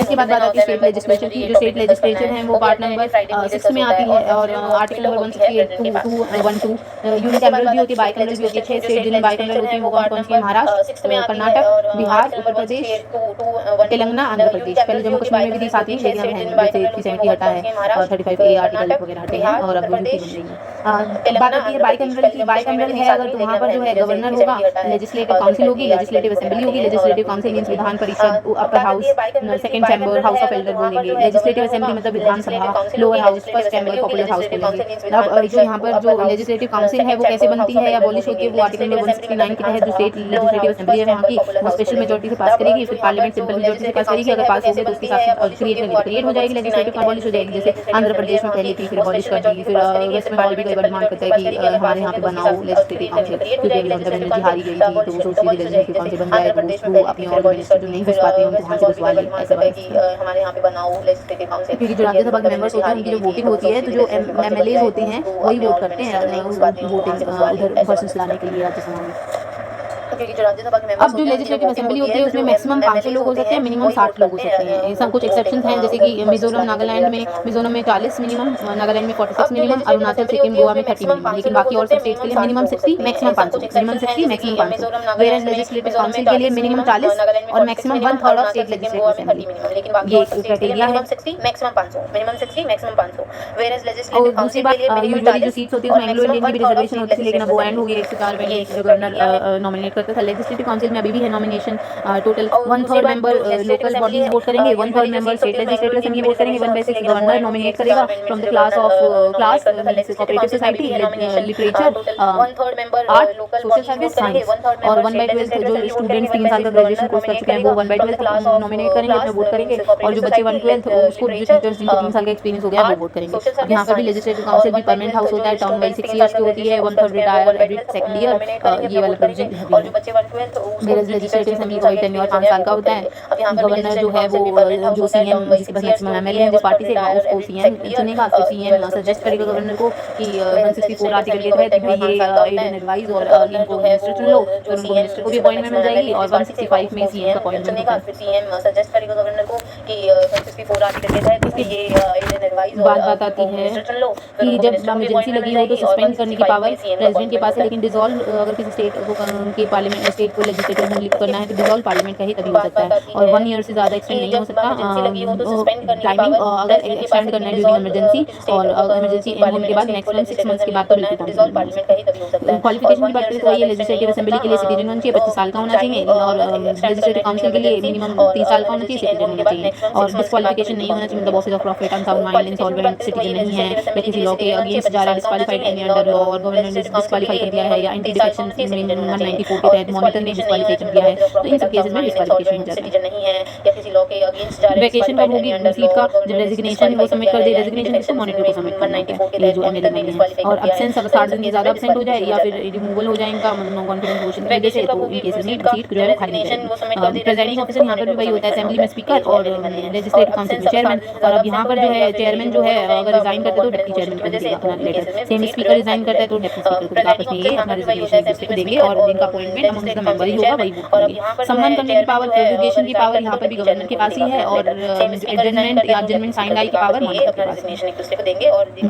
इसके बाद बात आती है स्टेट लेजिस्लेचर की, जो स्टेट लेजिस्लेचर है वो पार्ट नंबर 6 में आती है, और आर्टिकल नंबर 168(2)(12) यूनिकैमरल भी होती है, बाइकैमरल भी होती है, 6 स्टेट जिनमें बाइकैमरल होती है वो कौन सी है, महाराष्ट्र, कर्नाटक, बिहार, उत्तर प्रदेश, तेलंगाना, आंध्र प्रदेश। पहले जम्मू कश्मीर में भी थी साथ ही, लेकिन अब है जैसे 370 हटा है और 35A आर्टिकल वगैरह हटे हैं, और अब यूपी बन रही है। बात आती है बाइकैमरल की, बाइकैमरल है अगर तो वहाँ पर जो है गवर्नर होगा, लेजिस्लेटिव काउंसिल होगी, लेजिस्लेटिव असेंबली होगी, legislative council means Vidhan Parishad, upper house second chamber, house of elder बोलेंगे, लेजिस्लेटिव असेंबली मतलब Vidhan Sabha, lower house, first chamber, popular house बोलेंगे। अब जो यहाँ पर जो लेजिस्लेटिव काउंसिल है वो कैसे बनती है या अबॉलिश होती है, वो आर्टिकल नंबर 169 के तहत जो स्टेट लेजिस्लेटिव असेंबली है वहाँ की, वो स्पेशल मेजोरिटी से पास करेगी, फिर पार्लियामेंट सिंपल मेजोरिटी से पास करेगी। अगर पास हो गए तो उसके साथ क्रिएट हो जाएगी, लेजिस्लेटिव अबॉलिश हो जाएगी। जैसे आंध्र प्रदेश में पहली थी, फिर अबॉलिश कर दी, फिर वेस्ट बंगाल भी कई बार डिमांड करता है कि हमारे यहाँ पे बनाओ लेजिस्लेटिव काउंसिल, क्योंकि ममता बनर्जी हारी गई थी तो वो सोच रही थी लेजिस्लेटिव काउंसिल बन जाए तो वो अपनी और मिनिस्टर जो नहीं घुस पाते हैं उनको वहाँ से घुसवा ले, ऐसा हमारे यहाँ पे बनाओ लेजिस्लेटिव काउंसिल। क्योंकि जो राज्यसभा के मेंबर्स होते हैं उनकी जो वोटिंग होती है तो जो MLAs होते हैं वही वोट करते हैं वोटिंग उधर पर्सन्स लाने के लिए राज्यसभा में। क्योंकि जो राज्यसभा के अब जो लेजिस्लेटिव असेंबली होती है उसमें मैक्सिमम 500 लोग हो सकते हैं, मिनिमम 60 लोग हो सकते हैं। ऐसा कुछ एक्सेप्शंस हैं, जैसे कि मिजोरम नागालैंड में 40 मिनिमम, नागालैंड में 46 मिनिमम, अरुणाचल सिक्किम गोवा में 30 मिनिमम, लेकिन बाकी और सब स्टेट के लिए minimum 60 maximum 500, minimum 60 maximum 500। Where legislative council के लिए मिनिमम 40 और maximum 1/3 of state legislative assembly, ये क्राइटेरिया है। 60 मैक्सिमम 500, मिनिमम 60 मैक्सिमम 500। वेयर और लेजिस्लेटिव दूसरी बात, यूजुअली जो सीट्स होती है उसमें एंग्लो इंडियन की भी रिजर्वेशन होती थी, लेकिन अब वो एंड हो गई। 104 में गवर्नर नॉमिनेट करता था। लेजिस्लेटिव काउंसिल में अभी भी है nomination, total 1/3 member local bodies vote करेंगे, 1/3 member state legislative assembly vote करेंगे, 1/6 गवर्नर नॉमिनेट करेगा from the class cooperative society, literature, art, social service, science, और 1/12 जो स्टूडेंट्स 3 साल का ग्रेजुएशन कोर्स कर चुके हैं वो 1/12 नॉमिनेट करेंगे, अपना वोट करेंगे, और जो बच्चे 1/12 उसको जो टीचर्स जिनको 3 साल का एक्सपीरियंस हो गया वो वोट करेंगे। अब यहाँ पर भी लेजिस्लेटिव काउंसिल भी परमानेंट हाउस होता है, टर्म वाइज 6 इयर्स की होती है, 1/3 रिटायर एवरी सेकंड ईयर, ये वाला प्रोविजन है। मेरे लेजिस्लेटिव असेंबली का टेन्योर 5 साल का होता है। गवर्नर जो है वो जो सीएम जिसके पास मैक्सिमम MLA है जिस पार्टी से उसको सीएम चुनेगा, फिर सीएम सजेस्ट करेगा गवर्नर को कि 164 आर्टिकल के तहत ये एड एडवाइस और इनको मिनिस्टर चुन लो, फिर उनको मिनिस्टर को भी अपॉइंटमेंट मिल जाएगी, और 165 में सीएम का अपॉइंटमेंट होगा। फिर सीएम सजेस्ट करेगा गवर्नर को कि 164 आर्टिकल के तहत ये एड एडवाइस बात आती है कि जब इमरजेंसी लगी हो तो सस्पेंड करने की पावर प्रेसिडेंट के पास है, लेकिन डिसॉल्व अगर किसी स्टेट को की पार्लियामेंट स्टेट को लेजिस्लेटिव असेंबली करना है तो डिसॉल्व पार्लियामेंट का ही तभी हो सकता है, और 1 ईयर से ज़्यादा एक्सटेंड नहीं हो सकता टाइमिंग। अगर एक्सटेंड करना है ड्यूरिंग इमरजेंसी, और इमरजेंसी एंड होने के बाद मैक्सिमम 6 मंथ्स के बाद तो बिल्कुल क्वालिफिकेशन की बात करें तो ये लेजिस्लेटिव असेंबली के लिए सिटीजन होना चाहिए, 25 साल का होना चाहिए, और लेजिस्लेटिव काउंसिल के लिए मिनिमम 30 साल का होना चाहिए, सिटीजन होना चाहिए, और डिस्क्वालिफिकेशन नहीं होना चाहिए, मतलब office of profit unsound mind, insolvent, citizen नहीं है या किसी लॉ के अगेंस्ट जा रहा है, डिस्क्वालीफाइड एनी अंडर लॉ, और गवर्नमेंट ने डिस्क्वालीफाई कर दिया है, या एंटी डिफेक्शन 194 के तहत मॉनिटर ने डिस्क्वालीफाई कर दिया है, तो इन सब केसेस में डिस्क्वालीफिकेशन हो जाता है। वैकेशन कब होगी सीट का? जब रेजिग्नेशन वो सबमिट कर दे, रेजिग्नेशन किसको? मॉनिटर को सबमिट करना है, ये जो MLA बने हैं, और एब्सेंस अगर 60 दिन से ज़्यादा एब्सेंट हो जाए या फिर रिमूवल हो जाए इनका नो कॉन्फिडेंस मोशन की वजह से, तो इन केसेस में सीट जो है खाली नहीं जाएगी। प्रेजाइडिंग ऑफिसर यहाँ पर भी वही होता है, असेंबली में स्पीकर और लेजिस्लेटिव काउंसिल में चेयरमैन, और अब यहाँ पर जो है चेयरमैन जो है अगर रिजाइन करते तो डिप्टी चेयरमैन को देगा अपना लेटर, सेम स्पीकर रिजाइन करता है तो डिप्टी स्पीकर को आपस में ये अपना रिजाइनेशन को देंगे, और जिनका अपॉइंटमेंट अमंग द मेंबर ही होगा वही वोट करेंगे। सम्मान करने की पावर, प्रोविगेशन की पावर यहाँ पर भी गवर्नर के पास ही है, और एडजमेंट या एडजमेंट साइन डाई की पावर मॉनिटर के पास है।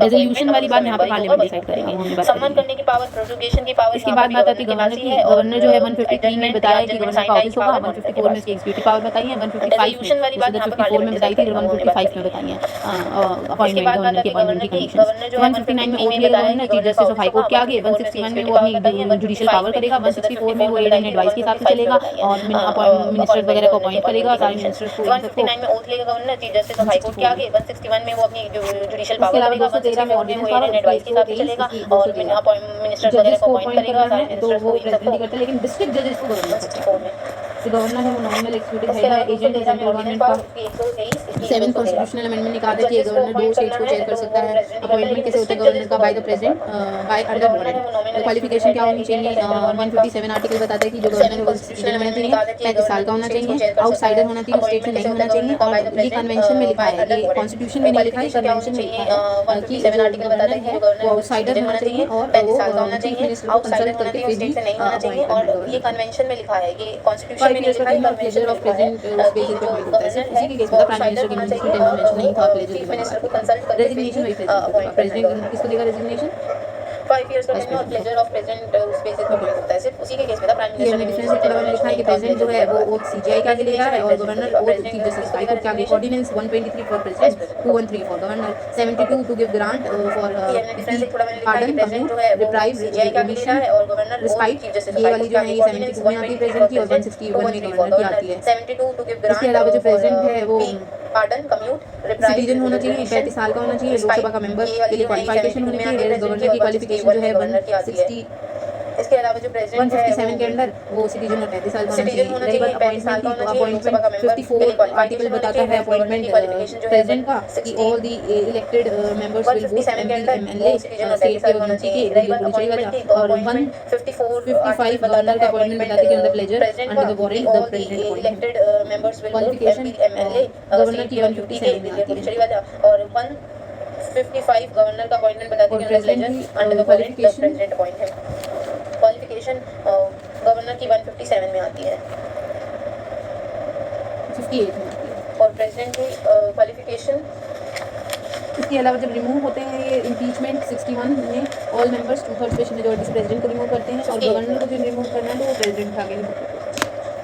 रेजोल्यूशन वाली बात यहाँ पर पार्लियामेंट डिसाइड करेंगे। सम्मान करने की पावर, प्रोविगेशन की पावर, इसके बाद बात आती है गवर्नर की। गवर्नर जो है 153 में बताया कि गवर्नर का ऑफिस होगा, 154 में इसकी एग्जीक्यूटिव पावर बताई है, 155 में 154 में बताई थी, 155 में बताई है अपॉइंटमेंट गवर्नर की अपॉइंटमेंट की कंडीशंस। 159 में ओथ लेगा governor chief justice of high court के आगे, 161 में वो अपनी जुडिशियल पावर करेगा, 164 में वो एड एंड एडवाइस के हिसाब से चलेगा, और मिनिस्टर वगैरह को अपॉइंट करेगा, सारे मिनिस्टर्स को। 159 में ओथ लेगा governor chief justice of high court के आगे, 161 में वो अपनी जुडिशियल उसके पावर अलावा करेगा, 213 में ऑर्डिनेंस एड एंड एडवाइस के हिसाब से चलेगा, और मिनिस्टर वगैरह को अपॉइंट करेगा, सारे तो मिनिस्टर्स वो को प्रेसिडेंट करते हैं, लेकिन डिस्ट्रिक्ट जजेस को गवर्नर करता है। 164 में तो गवर्नर है वो नॉमिनल एक्जीक्यूटिव हेड है, एजेंट है सेंट्रल गवर्नमेंट का। 7 कॉन्स्टिट्यूशनल अमेंडमेंट ने कहा था कि गवर्नर 2 स्टेट्स को चेयर कर सकता है। अपॉइंटमेंट कैसे होता है गवर्नर का? By the president, by under government. Qualification क्या होनी चाहिए? 157 आर्टिकल बताता है कि जो गवर्नर है वो सिटीजन होना चाहिए, 35 साल का होना चाहिए, आउटसाइडर होना चाहिए, स्टेट से नहीं होना चाहिए, और ये कन्वेंशन में लिखा है, ये कॉन्स्टिट्यूशन में नहीं लिखा है, कन्वेंशन में लिखा है कि जो गवर्नर है वो आउटसाइडर होना चाहिए, और वो चीफ मिनिस्टर को कंसल्ट करके फिर भी अपॉइंट और ये कन्वेंशन में लिखा है, ये कॉन्स्टिट्यूशन में लिखा है, प्लेजर ऑफ प्रेजेंट उस बेसिस पे अपॉइंट होता है। सिर्फ उसी के केस में प्राइम मिनिस्टर की मेंशन नहीं था, प्लेजर मिनिस्टर को कंसल्ट करके रेजिग्नेशन वही प्रेसिडेंट किसको देगा रेजिग्नेशन? 5 इयर्स का टेन्योर और प्लेजर ऑफ प्रेजेंट उस बेसिस पे अपॉइंट होता है। सिर्फ उसी के केस में था प्राइम ये मिनिस्टर हमने डिफरेंस थोड़ा मैंने लिखा है कि प्रेसिडेंट जो है वो ओथ सीजीआई के आगे लेगा है और governor oath chief justice high court के आगे। Ordinance 123 for president, 213 for governor, 72 to give grant for ये हमने डिफरेंस थोड़ा मैंने लिखा है कि पार्डन, प्रेसिडेंट जो कम्यूट, है वो रिप्राइव, सीजीआई का आगे ले रहा है और गवर्नर रिस्पाइट, चीफ जस्टिस ये हाई वाली कोर्ट जो का है आगे। ये ऑर्डिनेंस 72 में आती है प्रेसिडेंट की और 161 में गवर्नर की आती है। 72 टू गिव इसके ग्रांट अलावा जो प्रेसिडेंट है वो पार्डन, कम्यूट, रिप्राइव, सिटीजन होना चाहिए, 35 साल का होना चाहिए, लोकसभा का मेंबर के लिए क्वालिफिकेशन होनी चाहिए। गवर्नर की क्वालिफिकेशन जो है 160 इसके अलावा जो प्रेसिडेंट है 157 के अंडर वो सिटीजन और 35 साल का होना चाहिए। सिटीजन होना रही चाहिए, बात 35 साल अपॉइंटमेंट का की, तो होना चाहिए, लोकसभा का अपॉइंटमेंट मेंबर के लिए 54 आर्टिकल क्वालिफिकेशन बताता है अपॉइंटमेंट प्रेसिडेंट का कि all the elected members will vote, 157 के एमपी, अंदर एमएलए वो सिटीजन और स्टेट 35 के साल का और होना यूटी के चाहिए। रही बात अपॉइंटमेंट की, तो और अपॉइंटमेंट 55 गवर्नर का अपॉइंटमेंट बताती है under pleasure under the warrant the president appointment. Elected members will vote, qualification MP, MLA governor की स्टेट और यूटी के 157 में आती है। जुडिशरी वाला और 155 गवर्नर का अपॉइंटमेंट बताती और है प्रेसिडेंट प्लेजर की under the warrant the qualification president appointment. Qualification governor की 157 में आती है 58 में आती है। और प्रेसिडेंट की क्वालिफिकेशन इसके अलावा जब रिमूव होते हैं ये इम्पीचमेंट 61 में ऑल मेंबर्स 2/3 स्पेशल मेजॉरिटी से प्रेसिडेंट को रिमूव करते हैं और गवर्नर को जो रिमूव करना है तो वो प्रेसिडेंट का आगे रिमूव करते हैं।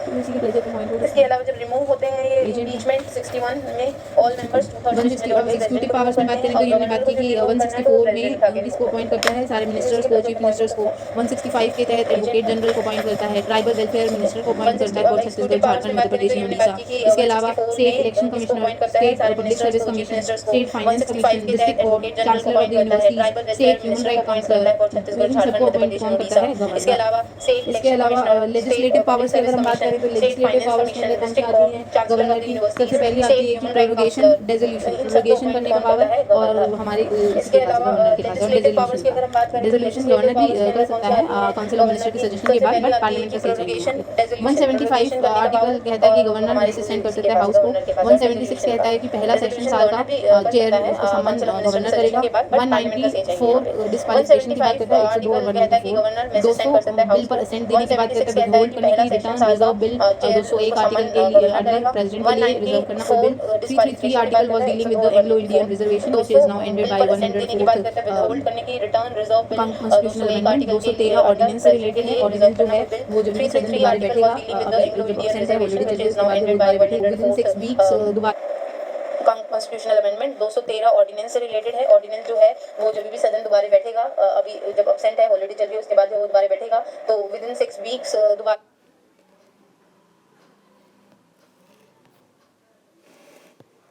तो इसी के प्लेजर पे पॉइंट हो इसके अलावा जब रिमूव होते हैं ये Agent- इम्पीचमेंट 61 में ऑल मेंबर्स 2/3 अब एग्जीक्यूटिव पावर्स में बात करें तो ये हमने बात की कि 164 में किसको अपॉइंट करता है, सारे मिनिस्टर्स को, चीफ मिनिस्टर्स को। 165 के तहत एडवोकेट जनरल को अपॉइंट करता है, ट्राइबल वेलफेयर मिनिस्टर को अपॉइंट करता है फॉर छत्तीसगढ़, झारखंड, मध्य प्रदेश एंड उड़ीसा। इसके अलावा state election commissioner, state public service commission, state finance commission, district court, chancellor of the university, state human right councillor, इन सबको अपॉइंट कौन करता है, इसके गवर्नर। अलावा इसके अलावा लेजिस्लेटिव पावर्स की अगर हम बात करें तो लेजिस्लेटिव पावर्स के अंदर कौन सी आती है, गवर्नर की सबसे पहली आती है कि प्रोरोगेशन, डेजोल्यूशन, प्रोरोगेशन करने का पावर और हमारी इसके अलावा गवर्नर के पास और लेजिस्लेटिव पावर्स की अगर हम बात करें डेजोल्यूशन गवर्नर भी कर सकता है काउंसिल ऑफ मिनिस्टर के सजेशन के बाद, बट पार्लियामेंट का सही चाहिए। 175 आर्टिकल कहता है कि गवर्नर असिस्टेंट कर सकता है हाउस को। 176 कहता है कि पहला सेक्शन साल का चेयर उसका सम्मान गवर्नर करेगा। 194 डिस्क्वालिफिकेशन की बात करता है, 102 और 194 200 बिल पर असेंट देने की बात करता है, विथहोल्ड करने की रिटर्न रिजर्व बिल 201 आर्टिकल के लिए अंडर प्रेसिडेंट के लिए रिजर्व करना कोई bill. 333 article was dealing with the Anglo Indian reservation which is now ended by 104th constitutional amendment. 213 ordinance से रिलेटेड है। ऑर्डिनेंस जो है वो जब भी सदन दोबारा बैठेगा, जब अपसेंट है ऑलरेडी चल रही है, उसके बाद दोबारा बैठेगा विद इन 6 वीक्स दोबारा कॉन्स्टिट्यूशनल अमेंडमेंट 213 ऑर्डिनेंस से रिलेटेड है। ऑर्डिनेंस जो है वो जब भी सदन दोबारा बैठेगा, अभी जब अपसेंट है ऑलरेडी चल रही है, उसके बाद जब वो दोबारा बैठेगा तो विद इन 6 वीक्स दोबारा